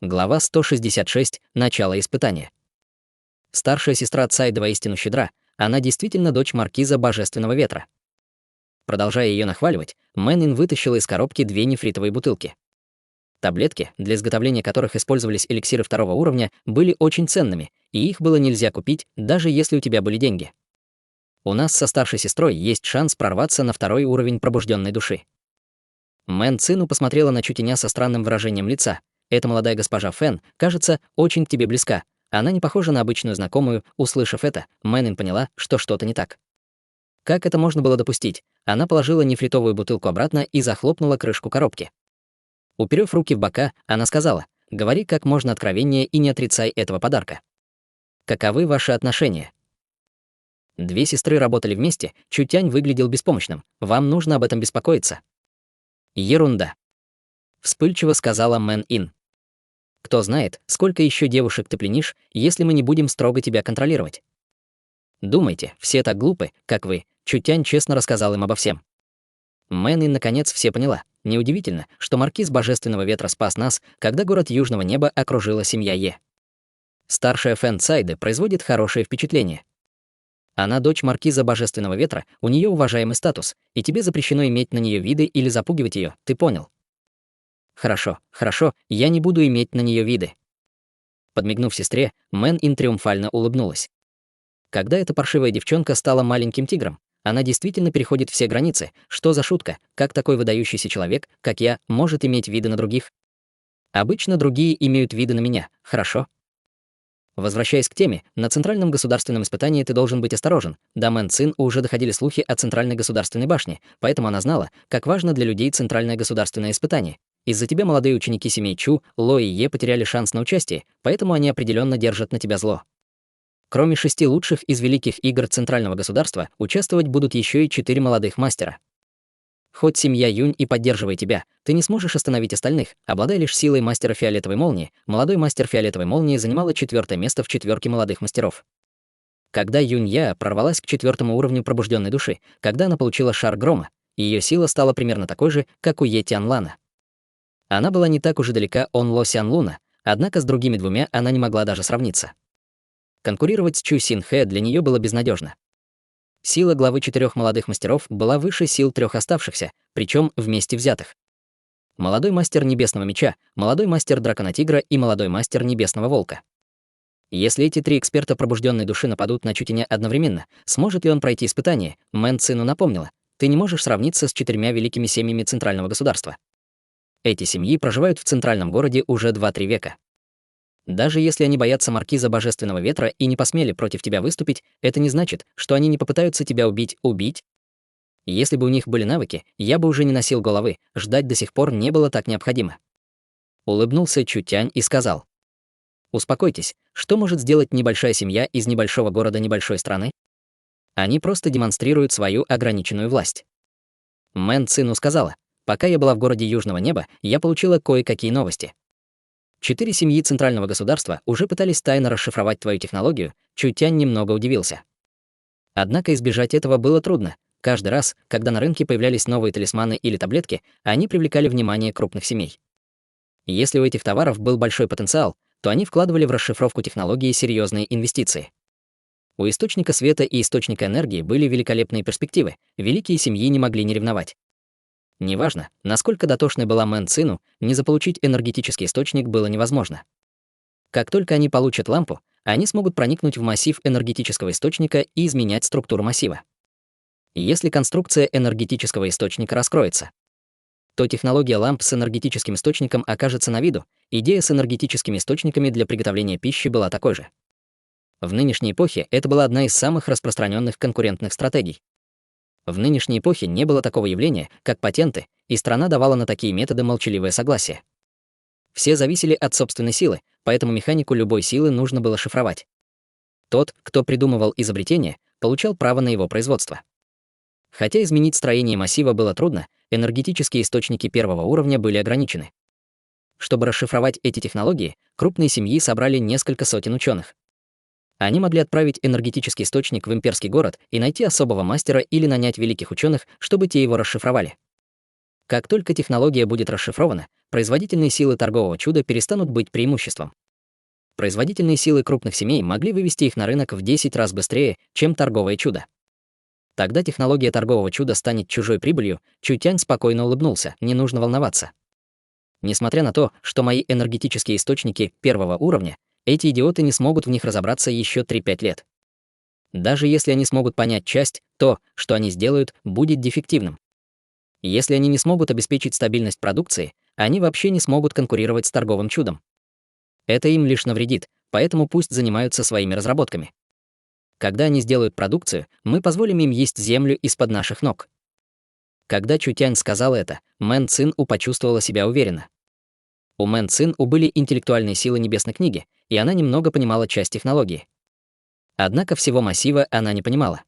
Глава 166. Начало испытания. Старшая сестра Цайд воистину щедра, она действительно дочь маркиза Божественного Ветра. Продолжая ее нахваливать, Мэнин вытащила из коробки 2 нефритовые бутылки. Таблетки, для изготовления которых использовались эликсиры 2-го уровня, были очень ценными, и их было нельзя купить, даже если у тебя были деньги. У нас со старшей сестрой есть шанс прорваться на 2-й уровень пробужденной души. Мэн Цину посмотрела на Чутеня со странным выражением лица. Эта молодая госпожа Фэн, кажется, очень к тебе близка. Она не похожа на обычную знакомую. Услышав это, Мэнин поняла, что что-то не так. Как это можно было допустить? Она положила нефритовую бутылку обратно и захлопнула крышку коробки. Уперев руки в бока, она сказала: «Говори как можно откровеннее и не отрицай этого подарка. Каковы ваши отношения?» 2 сестры работали вместе, Чутянь выглядел беспомощным. Вам нужно об этом беспокоиться. Ерунда. Вспыльчиво сказала Мэн-Ин. Кто знает, сколько еще девушек ты пленишь, если мы не будем строго тебя контролировать. Думайте, все так глупы, как вы. Чутянь честно рассказал им обо всем. Мэн-Ин наконец все поняла. Неудивительно, что маркиз Божественного Ветра спас нас, когда город Южного Неба окружила семья Е. Старшая Фэн Цайды производит хорошее впечатление. Она дочь маркиза Божественного Ветра, у нее уважаемый статус, и тебе запрещено иметь на нее виды или запугивать ее, ты понял? Хорошо, я не буду иметь на нее виды. Подмигнув сестре, Мэн-Ин триумфально улыбнулась. Когда эта паршивая девчонка стала маленьким тигром, она действительно переходит все границы. Что за шутка? Как такой выдающийся человек, как я, может иметь виды на других? Обычно другие имеют виды на меня, хорошо? Возвращаясь к теме, на Центральном государственном испытании ты должен быть осторожен. До Мэн Цин уже доходили слухи о Центральной государственной башне, поэтому она знала, как важно для людей Центральное государственное испытание. Из-за тебя молодые ученики семей Чу, Ло и Е потеряли шанс на участие, поэтому они определенно держат на тебя зло. Кроме 6 лучших из великих игр Центрального государства, участвовать будут еще и 4 молодых мастера. Хоть семья Юнь и поддерживает тебя, ты не сможешь остановить остальных. Обладая лишь силой мастера фиолетовой молнии, молодой мастер фиолетовой молнии занимала 4-е место в 4-ке молодых мастеров. Когда Юнь Я прорвалась к 4-му уровню пробужденной души, когда она получила шар грома, ее сила стала примерно такой же, как у Е Тянлана. Она была не так уж и далека от Ло Сянлуна, однако с другими 2 она не могла даже сравниться. Конкурировать с Чу Синхэ для нее было безнадежно. Сила главы 4 молодых мастеров была выше сил 3 оставшихся, причем вместе взятых. Молодой мастер Небесного Меча, молодой мастер Дракона Тигра и молодой мастер Небесного Волка. Если эти 3 эксперта пробужденной души нападут на Чутеня одновременно, сможет ли он пройти испытание? Мэн Цину напомнила: ты не можешь сравниться с 4 великими семьями Центрального государства. Эти семьи проживают в центральном городе уже 2-3 века. Даже если они боятся маркиза Божественного Ветра и не посмели против тебя выступить, это не значит, что они не попытаются тебя убить. Если бы у них были навыки, я бы уже не носил головы, ждать до сих пор не было так необходимо. Улыбнулся Чутянь и сказал: успокойтесь, что может сделать небольшая семья из небольшого города небольшой страны? Они просто демонстрируют свою ограниченную власть. Мэн Цину сказала: пока я была в городе Южного Неба, я получила кое-какие новости. 4 семьи Центрального государства уже пытались тайно расшифровать твою технологию. Чутянь немного удивился. Однако избежать этого было трудно. Каждый раз, когда на рынке появлялись новые талисманы или таблетки, они привлекали внимание крупных семей. Если у этих товаров был большой потенциал, то они вкладывали в расшифровку технологии серьезные инвестиции. У источника света и источника энергии были великолепные перспективы, великие семьи не могли не ревновать. Неважно, насколько дотошной была Мэн Цину, не заполучить энергетический источник было невозможно. Как только они получат лампу, они смогут проникнуть в массив энергетического источника и изменять структуру массива. Если конструкция энергетического источника раскроется, то технология ламп с энергетическим источником окажется на виду. Идея с энергетическими источниками для приготовления пищи была такой же. В нынешней эпохе это была одна из самых распространенных конкурентных стратегий. В нынешней эпохе не было такого явления, как патенты, и страна давала на такие методы молчаливое согласие. Все зависели от собственной силы, поэтому механику любой силы нужно было шифровать. Тот, кто придумывал изобретение, получал право на его производство. Хотя изменить строение массива было трудно, энергетические источники 1-го уровня были ограничены. Чтобы расшифровать эти технологии, крупные семьи собрали несколько сотен ученых. Они могли отправить энергетический источник в имперский город и найти особого мастера или нанять великих ученых, чтобы те его расшифровали. Как только технология будет расшифрована, производительные силы торгового чуда перестанут быть преимуществом. Производительные силы крупных семей могли вывести их на рынок в 10 раз быстрее, чем торговое чудо. Тогда технология торгового чуда станет чужой прибылью. Чутянь спокойно улыбнулся, не нужно волноваться. Несмотря на то, что мои энергетические источники первого уровня, эти идиоты не смогут в них разобраться еще 3-5 лет. Даже если они смогут понять часть, то, что они сделают, будет дефективным. Если они не смогут обеспечить стабильность продукции, они вообще не смогут конкурировать с торговым чудом. Это им лишь навредит, поэтому пусть занимаются своими разработками. Когда они сделают продукцию, мы позволим им есть землю из-под наших ног. Когда Чутянь сказал это, Мэн Цин-У почувствовала себя уверенно. У Мэн Цин-У были интеллектуальные силы Небесной книги, и она немного понимала часть технологии. Однако всего массива она не понимала.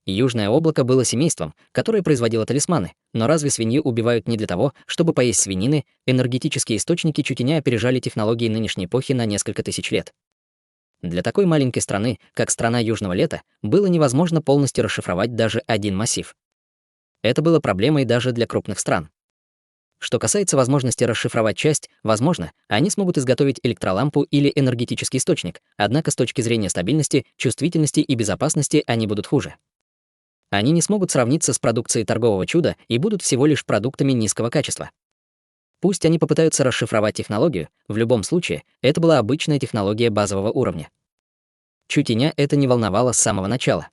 Южное облако было семейством, которое производило талисманы, но разве свинью убивают не для того, чтобы поесть свинины? Энергетические источники Чутяня опережали технологии нынешней эпохи на несколько тысяч лет. Для такой маленькой страны, как страна Южного лета, было невозможно полностью расшифровать даже один массив. Это было проблемой даже для крупных стран. Что касается возможности расшифровать часть, возможно, они смогут изготовить электролампу или энергетический источник, однако с точки зрения стабильности, чувствительности и безопасности они будут хуже. Они не смогут сравниться с продукцией торгового чуда и будут всего лишь продуктами низкого качества. Пусть они попытаются расшифровать технологию, в любом случае, это была обычная технология базового уровня. Чутяня это не волновало с самого начала.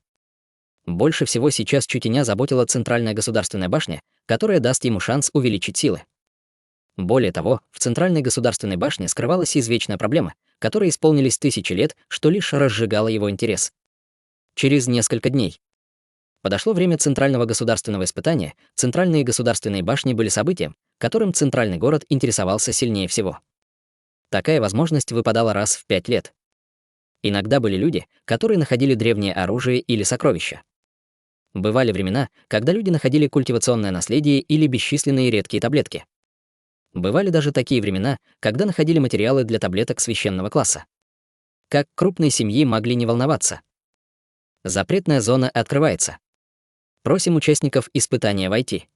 Больше всего сейчас Чутяня заботила Центральная государственная башня, которая даст ему шанс увеличить силы. Более того, в Центральной государственной башне скрывалась извечная проблема, которой исполнились тысячи лет, что лишь разжигало его интерес. Через несколько дней. Подошло время Центрального государственного испытания, центральные государственные башни были событием, которым центральный город интересовался сильнее всего. Такая возможность выпадала раз в 5 лет. Иногда были люди, которые находили древнее оружие или сокровища. Бывали времена, когда люди находили культивационное наследие или бесчисленные редкие таблетки. Бывали даже такие времена, когда находили материалы для таблеток священного класса. Как крупные семьи могли не волноваться? Запретная зона открывается. Просим участников испытания войти.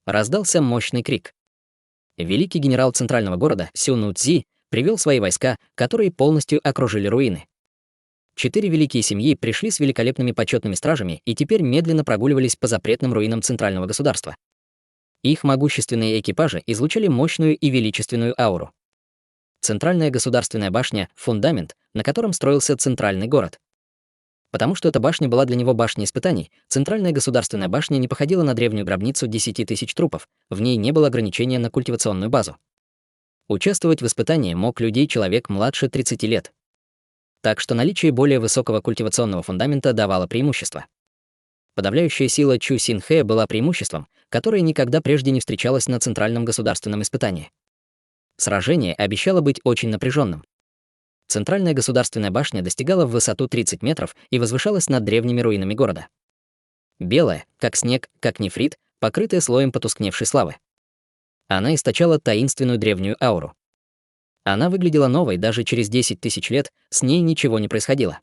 Раздался мощный крик. Великий генерал центрального города Сюну Цзи привел свои войска, которые полностью окружили руины. 4 великие семьи пришли с великолепными почетными стражами и теперь медленно прогуливались по запретным руинам центрального государства. Их могущественные экипажи излучали мощную и величественную ауру. Центральная государственная башня — фундамент, на котором строился центральный город. Потому что эта башня была для него башней испытаний, Центральная государственная башня не походила на древнюю гробницу 10 тысяч трупов, в ней не было ограничения на культивационную базу. Участвовать в испытании мог людей-человек младше 30 лет. Так что наличие более высокого культивационного фундамента давало преимущество. Подавляющая сила Чу Синхэ была преимуществом, которое никогда прежде не встречалось на Центральном государственном испытании. Сражение обещало быть очень напряженным. Центральная государственная башня достигала в высоту 30 метров и возвышалась над древними руинами города. Белая, как снег, как нефрит, покрытая слоем потускневшей славы. Она источала таинственную древнюю ауру. Она выглядела новой даже через 10 тысяч лет, с ней ничего не происходило.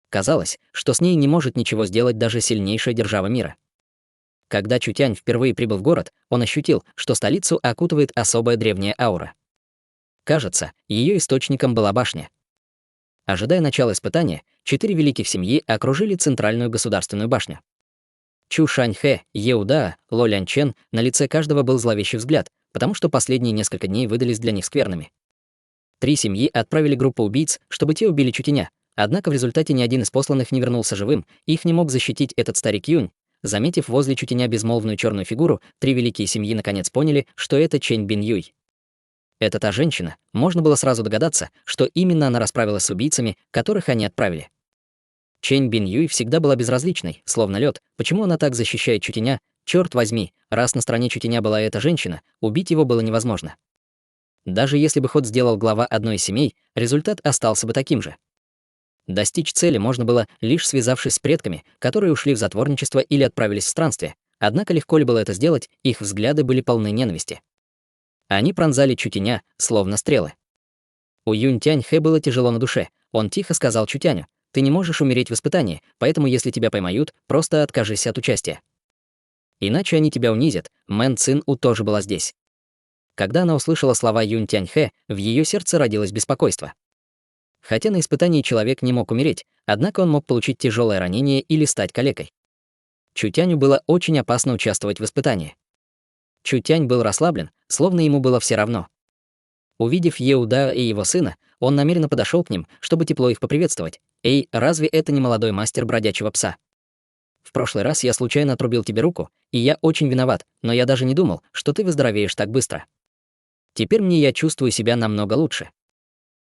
Казалось, что с ней не может ничего сделать даже сильнейшая держава мира. Когда Чутянь впервые прибыл в город, он ощутил, что столицу окутывает особая древняя аура. Кажется, ее источником была башня. Ожидая начала испытания, 4 великих семьи окружили Центральную государственную башню. Чу Шаньхэ, Еуда, Ло Лянчен, на лице каждого был зловещий взгляд, потому что последние несколько дней выдались для них скверными. 3 семьи отправили группу убийц, чтобы те убили Чутяня, однако в результате ни один из посланных не вернулся живым, их не мог защитить этот старик Юнь. Заметив возле Чутяня безмолвную черную фигуру, 3 великие семьи наконец поняли, что это Чэнь Бин Юй. Это та женщина, можно было сразу догадаться, что именно она расправилась с убийцами, которых они отправили. Чэнь Бин Юй всегда была безразличной, словно лед. Почему она так защищает Чутяня? Черт возьми, раз на стороне Чутяня была эта женщина, убить его было невозможно. Даже если бы ход сделал глава одной из семей, результат остался бы таким же. Достичь цели можно было, лишь связавшись с предками, которые ушли в затворничество или отправились в странствие. Однако легко ли было это сделать, их взгляды были полны ненависти. Они пронзали Чутяня, словно стрелы. У Юнь Тяньхэ было тяжело на душе. Он тихо сказал Чутяню: «Ты не можешь умереть в испытании, поэтому если тебя поймают, просто откажись от участия. Иначе они тебя унизят». Мэн Цин-У тоже была здесь. Когда она услышала слова Юнь Тяньхэ, в ее сердце родилось беспокойство. Хотя на испытании человек не мог умереть, однако он мог получить тяжелое ранение или стать калекой. Чутяню было очень опасно участвовать в испытании. Чутянь был расслаблен, словно ему было все равно. Увидев Еуда и его сына, он намеренно подошел к ним, чтобы тепло их поприветствовать. «Эй, разве это не молодой мастер бродячего пса? В прошлый раз я случайно отрубил тебе руку, и я очень виноват, но я даже не думал, что ты выздоровеешь так быстро. Теперь я чувствую себя намного лучше.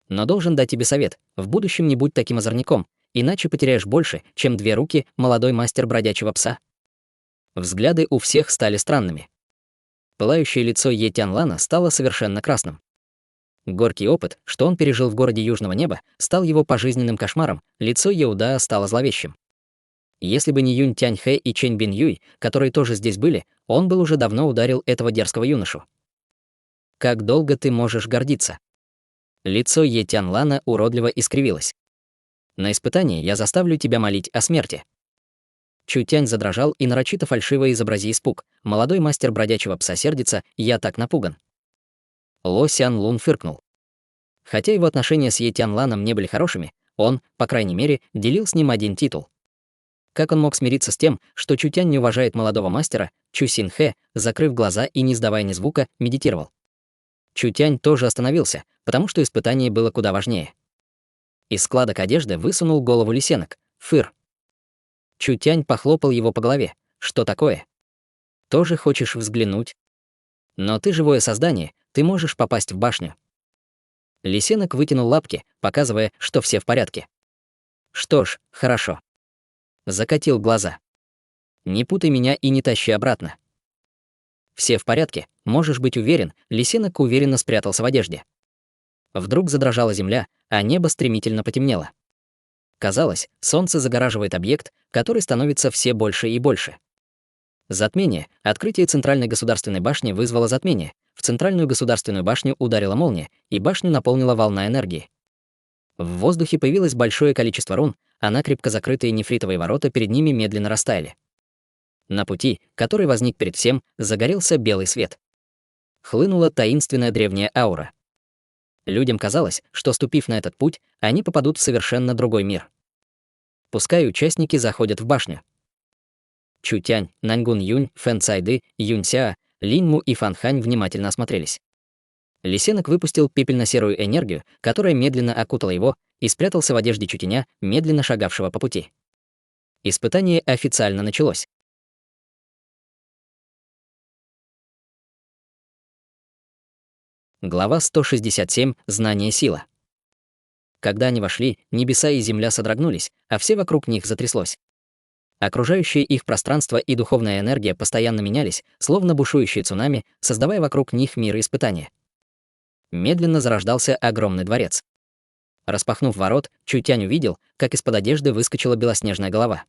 Но должен дать тебе совет, в будущем не будь таким озорником, иначе потеряешь больше, чем 2 руки, молодой мастер бродячего пса». Взгляды у всех стали странными. Пылающее лицо Е Тянлана стало совершенно красным. Горький опыт, что он пережил в городе Южного Неба, стал его пожизненным кошмаром, лицо Еуда стало зловещим. Если бы не Юнь Тяньхэ и Чэнь Бин Юй, которые тоже здесь были, он был уже давно ударил этого дерзкого юношу. «Как долго ты можешь гордиться?» Лицо Е Тянлана уродливо искривилось. «На испытании я заставлю тебя молить о смерти». Чутянь задрожал и нарочито фальшиво изобрази испуг. «Молодой мастер бродячего пса сердится, я так напуган». Ло Сян Лун фыркнул. Хотя его отношения с Е Тянланом не были хорошими, он, по крайней мере, делил с ним один титул. Как он мог смириться с тем, что Чутянь не уважает молодого мастера, Чу Синхэ, закрыв глаза и не издавая ни звука, медитировал. Чутянь тоже остановился, потому что испытание было куда важнее. Из складок одежды высунул голову лисенок. Фыр. Чутянь похлопал его по голове. «Что такое? Тоже хочешь взглянуть? Но ты живое создание, ты можешь попасть в башню». Лисенок вытянул лапки, показывая, что все в порядке. «Что ж, хорошо». Закатил глаза. «Не путай меня и не тащи обратно». «Все в порядке, можешь быть уверен», лисенок уверенно спрятался в одежде. Вдруг задрожала земля, а небо стремительно потемнело. Казалось, солнце загораживает объект, который становится все больше и больше. Затмение. Открытие Центральной государственной башни вызвало затмение. В Центральную государственную башню ударила молния, и башню наполнила волна энергии. В воздухе появилось большое количество рун, а накрепко закрытые нефритовые ворота перед ними медленно растаяли. На пути, который возник перед всем, загорелся белый свет. Хлынула таинственная древняя аура. Людям казалось, что, ступив на этот путь, они попадут в совершенно другой мир. Пускай участники заходят в башню. Чутянь, Наньгун Юнь, Фэн Цайды, Юнь Сяо, Линь Му и Фан Хань внимательно осмотрелись. Лисенок выпустил пепельно-серую энергию, которая медленно окутала его, и спрятался в одежде Чутяня, медленно шагавшего по пути. Испытание официально началось. Глава 167. Знание сила. Когда они вошли, небеса и земля содрогнулись, а все вокруг них затряслось. Окружающее их пространство и духовная энергия постоянно менялись, словно бушующие цунами, создавая вокруг них мир испытания. Медленно зарождался огромный дворец. Распахнув ворот, Чутянь увидел, как из-под одежды выскочила белоснежная голова.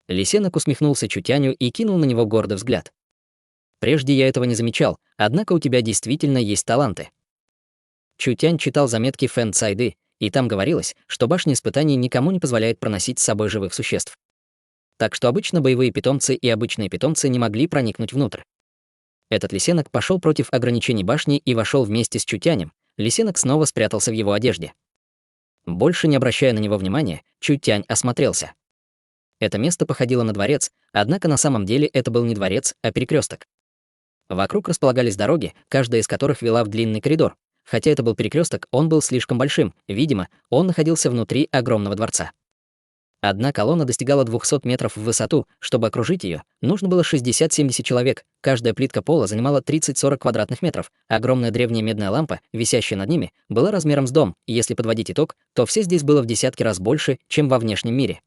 Лисенок усмехнулся Чутяню и кинул на него гордый взгляд. «Прежде я этого не замечал, однако у тебя действительно есть таланты». Чутянь читал заметки Фэн Цайды, и там говорилось, что башня испытаний никому не позволяет проносить с собой живых существ. Так что обычно боевые питомцы и обычные питомцы не могли проникнуть внутрь. Этот лисенок пошел против ограничений башни и вошел вместе с Чутянем. Лисенок снова спрятался в его одежде. Больше не обращая на него внимания, Чутянь осмотрелся. Это место походило на дворец, однако на самом деле это был не дворец, а перекресток. Вокруг располагались дороги, каждая из которых вела в длинный коридор. Хотя это был перекресток, он был слишком большим, видимо, он находился внутри огромного дворца. Одна колонна достигала 200 метров в высоту. Чтобы окружить ее, нужно было 60-70 человек. Каждая плитка пола занимала 30-40 квадратных метров. Огромная древняя медная лампа, висящая над ними, была размером с дом, и если подводить итог, то все здесь было в десятки раз больше, чем во внешнем мире.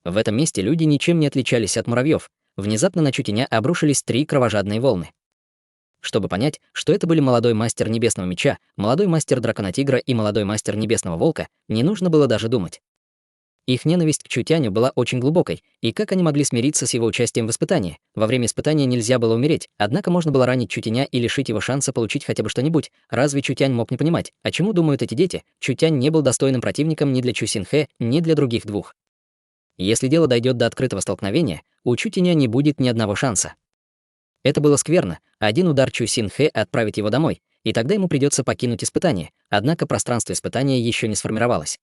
В этом месте люди ничем не отличались от муравьев. Внезапно на Чутяня обрушились 3 кровожадные волны. Чтобы понять, что это были молодой мастер Небесного Меча, молодой мастер Дракона-Тигра и молодой мастер Небесного Волка, не нужно было даже думать. Их ненависть к Чутяню была очень глубокой, и как они могли смириться с его участием в испытании? Во время испытания нельзя было умереть, однако можно было ранить Чутяня и лишить его шанса получить хотя бы что-нибудь. Разве Чутянь мог не понимать, о чему думают эти дети? Чутянь не был достойным противником ни для Чу Синхэ, ни для других двух. Если дело дойдет до открытого столкновения, у Чутяня не будет ни одного шанса. Это было скверно. Один удар Чу Син Хэ отправит его домой, и тогда ему придется покинуть испытание, однако пространство испытания еще не сформировалось.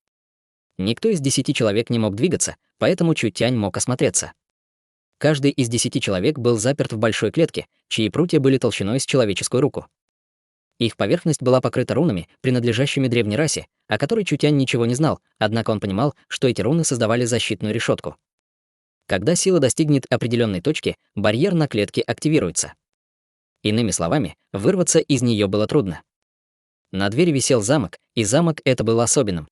Никто из 10 человек не мог двигаться, поэтому Чу Тянь мог осмотреться. Каждый из 10 человек был заперт в большой клетке, чьи прутья были толщиной с человеческую руку. Их поверхность была покрыта рунами, принадлежащими древней расе, о которой Чу Тянь ничего не знал, однако он понимал, что эти руны создавали защитную решетку. Когда сила достигнет определенной точки, барьер на клетке активируется. Иными словами, вырваться из нее было трудно. На двери висел замок, и замок это был особенным.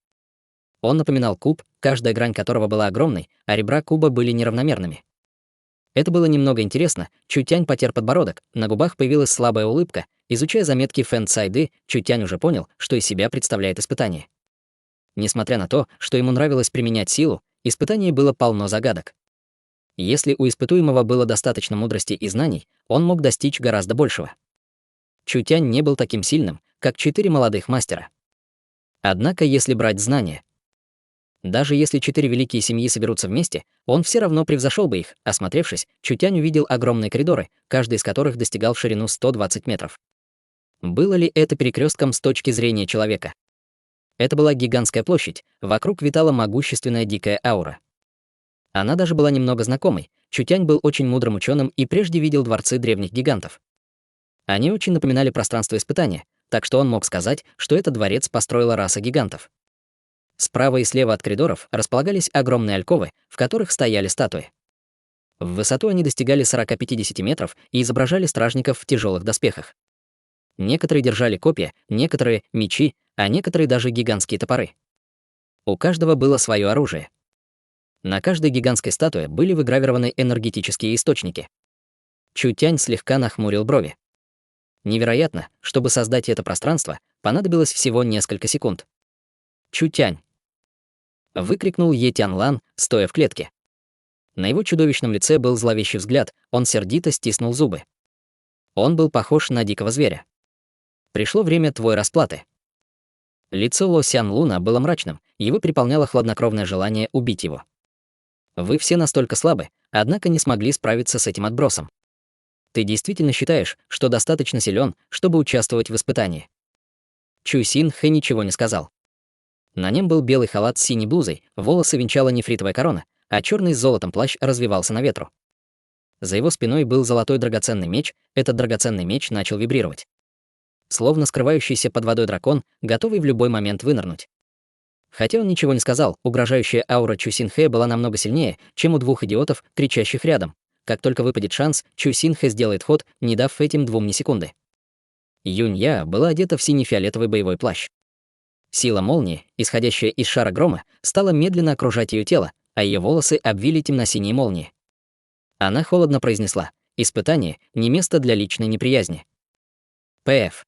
Он напоминал куб, каждая грань которого была огромной, а ребра куба были неравномерными. Это было немного интересно. Чу Тянь потер подбородок, на губах появилась слабая улыбка. Изучая заметки Фэн Цайды, Чу Тянь уже понял, что из себя представляет испытание. Несмотря на то, что ему нравилось применять силу, испытание было полно загадок. Если у испытуемого было достаточно мудрости и знаний, он мог достичь гораздо большего. Чу Тянь не был таким сильным, как 4 молодых мастера. Однако, если брать знания, даже если 4 великие семьи соберутся вместе, он все равно превзошел бы их. Осмотревшись, Чу Тянь увидел огромные коридоры, каждый из которых достигал в ширину 120 метров. Было ли это перекрестком с точки зрения человека? Это была гигантская площадь, вокруг витала могущественная дикая аура. Она даже была немного знакомой. Чу Тянь был очень мудрым ученым и прежде видел дворцы древних гигантов. Они очень напоминали пространство испытания, так что он мог сказать, что этот дворец построила раса гигантов. Справа и слева от коридоров располагались огромные альковы, в которых стояли статуи. В высоту они достигали 40-50 метров и изображали стражников в тяжелых доспехах. Некоторые держали копья, некоторые — мечи, а некоторые даже гигантские топоры. У каждого было свое оружие. На каждой гигантской статуе были выгравированы энергетические источники. Чу Тянь слегка нахмурил брови. Невероятно, чтобы создать это пространство, понадобилось всего несколько секунд. «Чу Тянь!» — выкрикнул Е Тянлан, стоя в клетке. На его чудовищном лице был зловещий взгляд, он сердито стиснул зубы. Он был похож на дикого зверя. «Пришло время твой расплаты». Лицо Ло Сян Луна было мрачным, его переполняло хладнокровное желание убить его. «Вы все настолько слабы, однако не смогли справиться с этим отбросом. Ты действительно считаешь, что достаточно силен, чтобы участвовать в испытании?» Чу Син Хэ ничего не сказал. На нем был белый халат с синей блузой, волосы венчала нефритовая корона, а черный с золотом плащ развевался на ветру. За его спиной был золотой драгоценный меч, этот драгоценный меч начал вибрировать. Словно скрывающийся под водой дракон, готовый в любой момент вынырнуть. Хотя он ничего не сказал, угрожающая аура Чу Син Хэ была намного сильнее, чем у двух идиотов, кричащих рядом. Как только выпадет шанс, Чу Син Хэ сделает ход, не дав этим двум ни секунды. Юнь Я была одета в синий-фиолетовый боевой плащ. Сила молнии, исходящая из шара грома, стала медленно окружать ее тело, а ее волосы обвили темно-синие молнии. Она холодно произнесла: «Испытание — не место для личной неприязни. ПФ.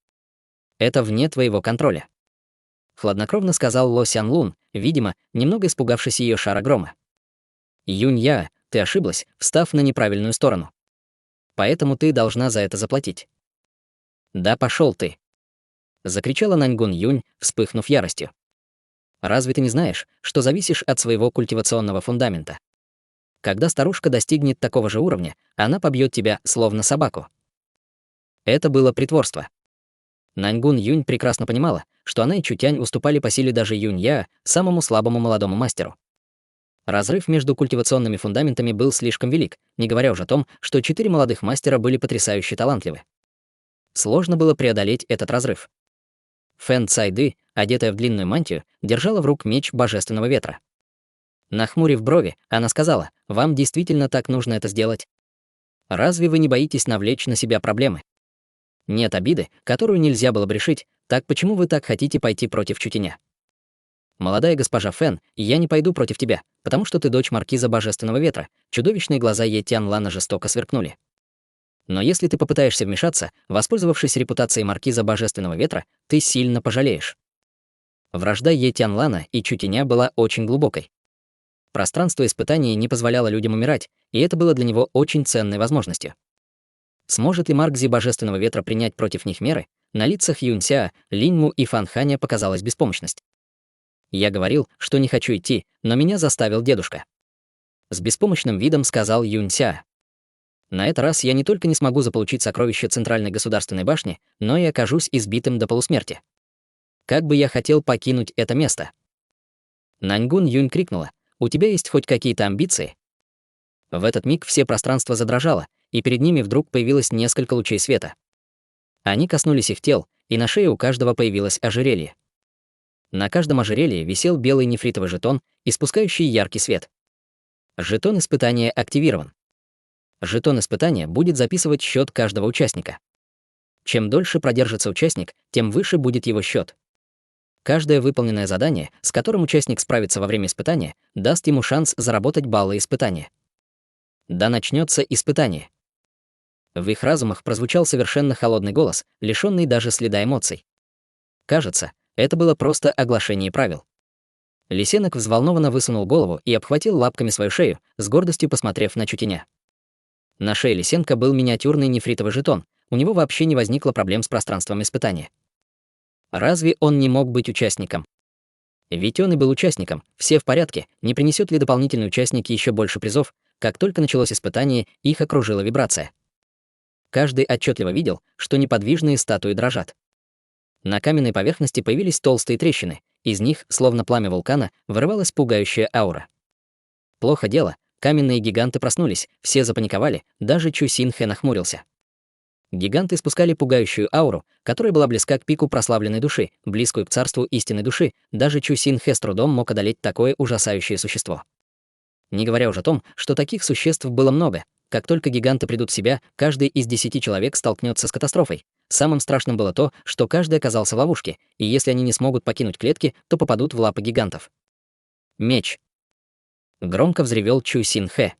Это вне твоего контроля», — хладнокровно сказал Ло Сян Лун, видимо, немного испугавшись ее шара грома. «Юнь Я, ты ошиблась, встав на неправильную сторону. Поэтому ты должна за это заплатить». «Да пошел ты!» — закричала Наньгун Юнь, вспыхнув яростью. «Разве ты не знаешь, что зависишь от своего культивационного фундамента? Когда старушка достигнет такого же уровня, она побьет тебя, словно собаку». Это было притворство. Наньгун Юнь прекрасно понимала, что она и Чу Тянь уступали по силе даже Юнь Я, самому слабому молодому мастеру. Разрыв между культивационными фундаментами был слишком велик, не говоря уже о том, что 4 молодых мастера были потрясающе талантливы. Сложно было преодолеть этот разрыв. Фэн Цайды, одетая в длинную мантию, держала в рук меч божественного ветра. Нахмурив брови, она сказала: «Вам действительно так нужно это сделать? Разве вы не боитесь навлечь на себя проблемы? Нет обиды, которую нельзя было бы решить, так почему вы так хотите пойти против Чутеня? Молодая госпожа Фэн, я не пойду против тебя, потому что ты дочь маркиза Божественного Ветра». Чудовищные глаза Е Тянлана жестоко сверкнули. «Но если ты попытаешься вмешаться, воспользовавшись репутацией маркиза Божественного Ветра, ты сильно пожалеешь». Вражда Е Тянлана и Чутеня была очень глубокой. Пространство испытаний не позволяло людям умирать, и это было для него очень ценной возможностью. Сможет ли Маркзи Божественного Ветра принять против них меры? На лицах Юнься, Линьму и Фанханя показалась беспомощность. «Я говорил, что не хочу идти, но меня заставил дедушка», — с беспомощным видом сказал Юнься. На этот раз я не только не смогу заполучить сокровища Центральной государственной башни, но и окажусь избитым до полусмерти. Как бы я хотел покинуть это место. Наньгун Юнь крикнула: «У тебя есть хоть какие-то амбиции?» В этот миг все пространство задрожало, и перед ними вдруг появилось несколько лучей света. Они коснулись их тел, и на шее у каждого появилось ожерелье. На каждом ожерелье висел белый нефритовый жетон, испускающий яркий свет. Жетон испытания активирован. Жетон испытания будет записывать счет каждого участника. Чем дольше продержится участник, тем выше будет его счет. Каждое выполненное задание, с которым участник справится во время испытания, даст ему шанс заработать баллы испытания. Да начнется испытание. В их разумах прозвучал совершенно холодный голос, лишённый даже следа эмоций. Кажется, это было просто оглашение правил. Лисенок взволнованно высунул голову и обхватил лапками свою шею, с гордостью посмотрев на Чутеня. На шее Лисенка был миниатюрный нефритовый жетон, у него вообще не возникло проблем с пространством испытания. Разве он не мог быть участником? Ведь он и был участником, все в порядке, не принесет ли дополнительный участник еще больше призов? Как только началось испытание, их окружила вибрация. Каждый отчетливо видел, что неподвижные статуи дрожат. На каменной поверхности появились толстые трещины, из них, словно пламя вулкана, вырывалась пугающая аура. Плохо дело, каменные гиганты проснулись, все запаниковали, даже Чу Синхэ нахмурился. Гиганты испускали пугающую ауру, которая была близка к пику прославленной души, близкую к царству истинной души, даже Чу Синхэ с трудом мог одолеть такое ужасающее существо. Не говоря уже о том, что таких существ было много. Как только гиганты придут в себя, каждый из 10 человек столкнется с катастрофой. Самым страшным было то, что каждый оказался в ловушке, и если они не смогут покинуть клетки, то попадут в лапы гигантов. Меч. Громко взревел Чу Синхэ.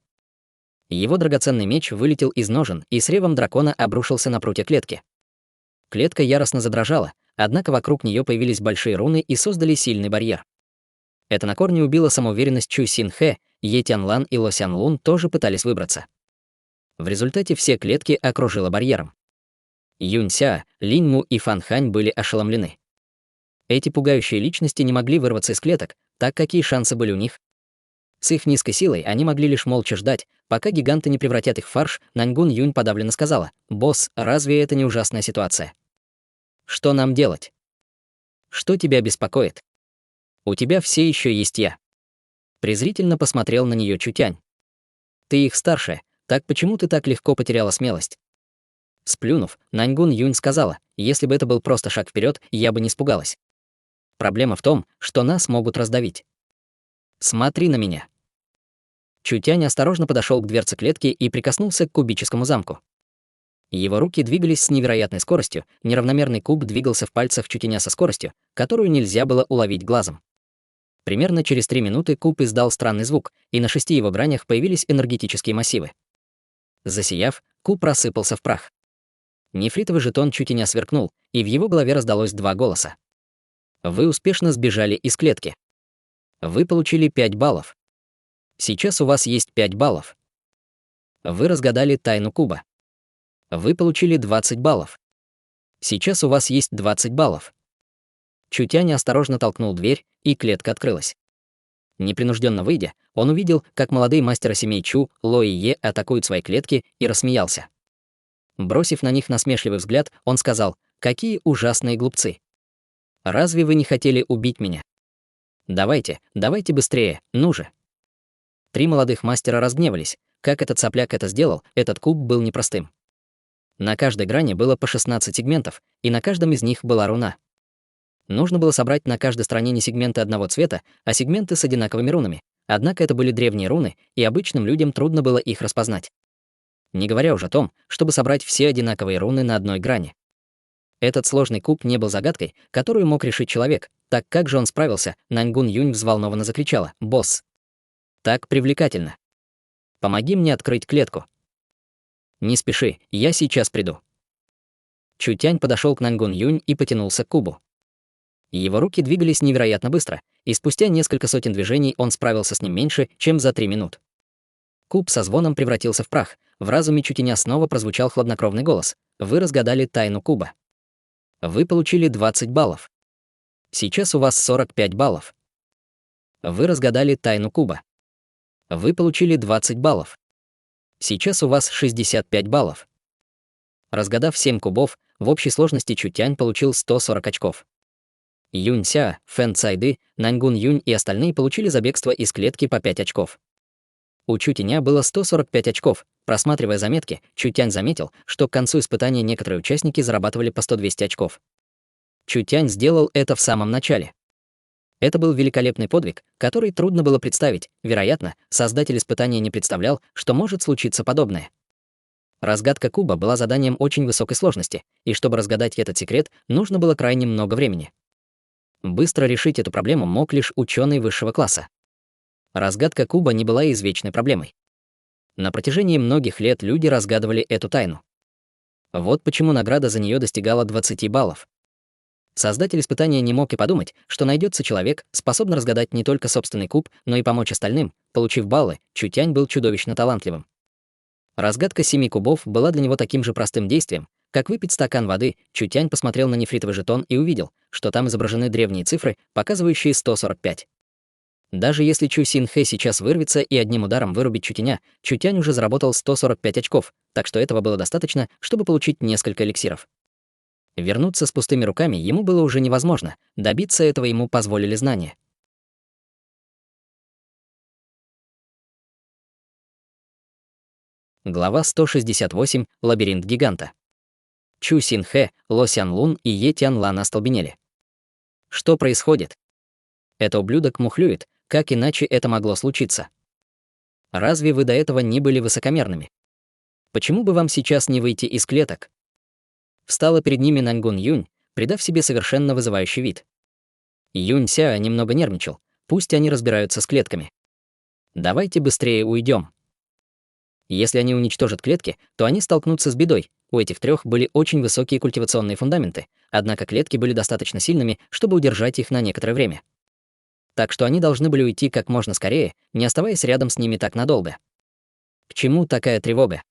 Его драгоценный меч вылетел из ножен и с ревом дракона обрушился на прутья клетки. Клетка яростно задрожала, однако вокруг нее появились большие руны и создали сильный барьер. Это на корне убило самоуверенность Чу Синхэ, Е Тянлан и Ло Сянлун тоже пытались выбраться. В результате все клетки окружило барьером. Юнься, Линьму и Фан Хань были ошеломлены. Эти пугающие личности не могли вырваться из клеток, так какие шансы были у них? С их низкой силой они могли лишь молча ждать, пока гиганты не превратят их в фарш. Наньгун Юнь подавленно сказала: «Босс, разве это не ужасная ситуация? Что нам делать? Что тебя беспокоит? У тебя все еще есть я». Презрительно посмотрел на нее Чутянь. «Ты их старшая, так почему ты так легко потеряла смелость?» Сплюнув, Наньгун Юнь сказала: «Если бы это был просто шаг вперед, я бы не испугалась. Проблема в том, что нас могут раздавить. Смотри на меня». Чутянь осторожно подошел к дверце клетки и прикоснулся к кубическому замку. Его руки двигались с невероятной скоростью, неравномерный куб двигался в пальцах Чутяня со скоростью, которую нельзя было уловить глазом. Примерно через 3 минуты куб издал странный звук, и на 6 его гранях появились энергетические массивы. Засияв, куб рассыпался в прах. Нефритовый жетон Чутяня сверкнул, и в его голове раздалось 2 голоса. Вы успешно сбежали из клетки. Вы получили 5 баллов. Сейчас у вас есть 5 баллов. Вы разгадали тайну куба. Вы получили 20 баллов. Сейчас у вас есть 20 баллов. Чутянь осторожно толкнул дверь, и клетка открылась. Непринужденно выйдя, он увидел, как молодые мастера семей Чу, Ло и Е атакуют свои клетки, и рассмеялся. Бросив на них насмешливый взгляд, он сказал: «Какие ужасные глупцы! Разве вы не хотели убить меня? Давайте, давайте быстрее, ну же!» 3 молодых мастера разгневались. Как этот сопляк это сделал, этот куб был непростым. На каждой грани было по 16 сегментов, и на каждом из них была руна. Нужно было собрать на каждой стороне не сегменты одного цвета, а сегменты с одинаковыми рунами. Однако это были древние руны, и обычным людям трудно было их распознать. Не говоря уже о том, чтобы собрать все одинаковые руны на одной грани. Этот сложный куб не был загадкой, которую мог решить человек. Так как же он справился? Наньгун Юнь взволнованно закричала: «Босс! Так привлекательно! Помоги мне открыть клетку!» «Не спеши, я сейчас приду». Чутянь подошел к Наньгун Юнь и потянулся к кубу. Его руки двигались невероятно быстро, и спустя несколько сотен движений он справился с ним меньше, чем за 3 минут. Куб со звоном превратился в прах. В разуме Чутяня снова прозвучал хладнокровный голос: «Вы разгадали тайну куба. Вы получили 20 баллов. Сейчас у вас 45 баллов. Вы разгадали тайну куба. Вы получили 20 баллов. Сейчас у вас 65 баллов. Разгадав 7 кубов, в общей сложности Чутянь получил 140 очков. Юнь Ся, Фэн Цайды, Наньгун Юнь и остальные получили за бегство из клетки по 5 очков. У Чутяня было 145 очков. Просматривая заметки, Чутянь заметил, что к концу испытания некоторые участники зарабатывали по 100-200 очков. Чутянь сделал это в самом начале. Это был великолепный подвиг, который трудно было представить. Вероятно, создатель испытания не представлял, что может случиться подобное. Разгадка куба была заданием очень высокой сложности, и чтобы разгадать этот секрет, нужно было крайне много времени. Быстро решить эту проблему мог лишь ученый высшего класса. Разгадка куба не была извечной проблемой. На протяжении многих лет люди разгадывали эту тайну. Вот почему награда за нее достигала 20 баллов. Создатель испытания не мог и подумать, что найдется человек, способный разгадать не только собственный куб, но и помочь остальным. Получив баллы, Чутянь был чудовищно талантливым. Разгадка 7 кубов была для него таким же простым действием, как выпить стакан воды. Чутянь посмотрел на нефритовый жетон и увидел, что там изображены древние цифры, показывающие 145. Даже если Чу Син Хэ сейчас вырвется и одним ударом вырубит Чутяня, Чутянь уже заработал 145 очков, так что этого было достаточно, чтобы получить несколько эликсиров. Вернуться с пустыми руками ему было уже невозможно, добиться этого ему позволили знания. Глава 168. Лабиринт гиганта. Чу Син Хэ, Ло Сян Лун и Е Тян Лан остолбенели. Что происходит? Это ублюдок мухлюет, как иначе это могло случиться? Разве вы до этого не были высокомерными? Почему бы вам сейчас не выйти из клеток? Встала перед ними Наньгун Юнь, придав себе совершенно вызывающий вид. Юнь Ся немного нервничал, пусть они разбираются с клетками. Давайте быстрее уйдем. Если они уничтожат клетки, то они столкнутся с бедой. У этих трех были очень высокие культивационные фундаменты, однако клетки были достаточно сильными, чтобы удержать их на некоторое время. Так что они должны были уйти как можно скорее, не оставаясь рядом с ними так надолго. К чему такая тревога?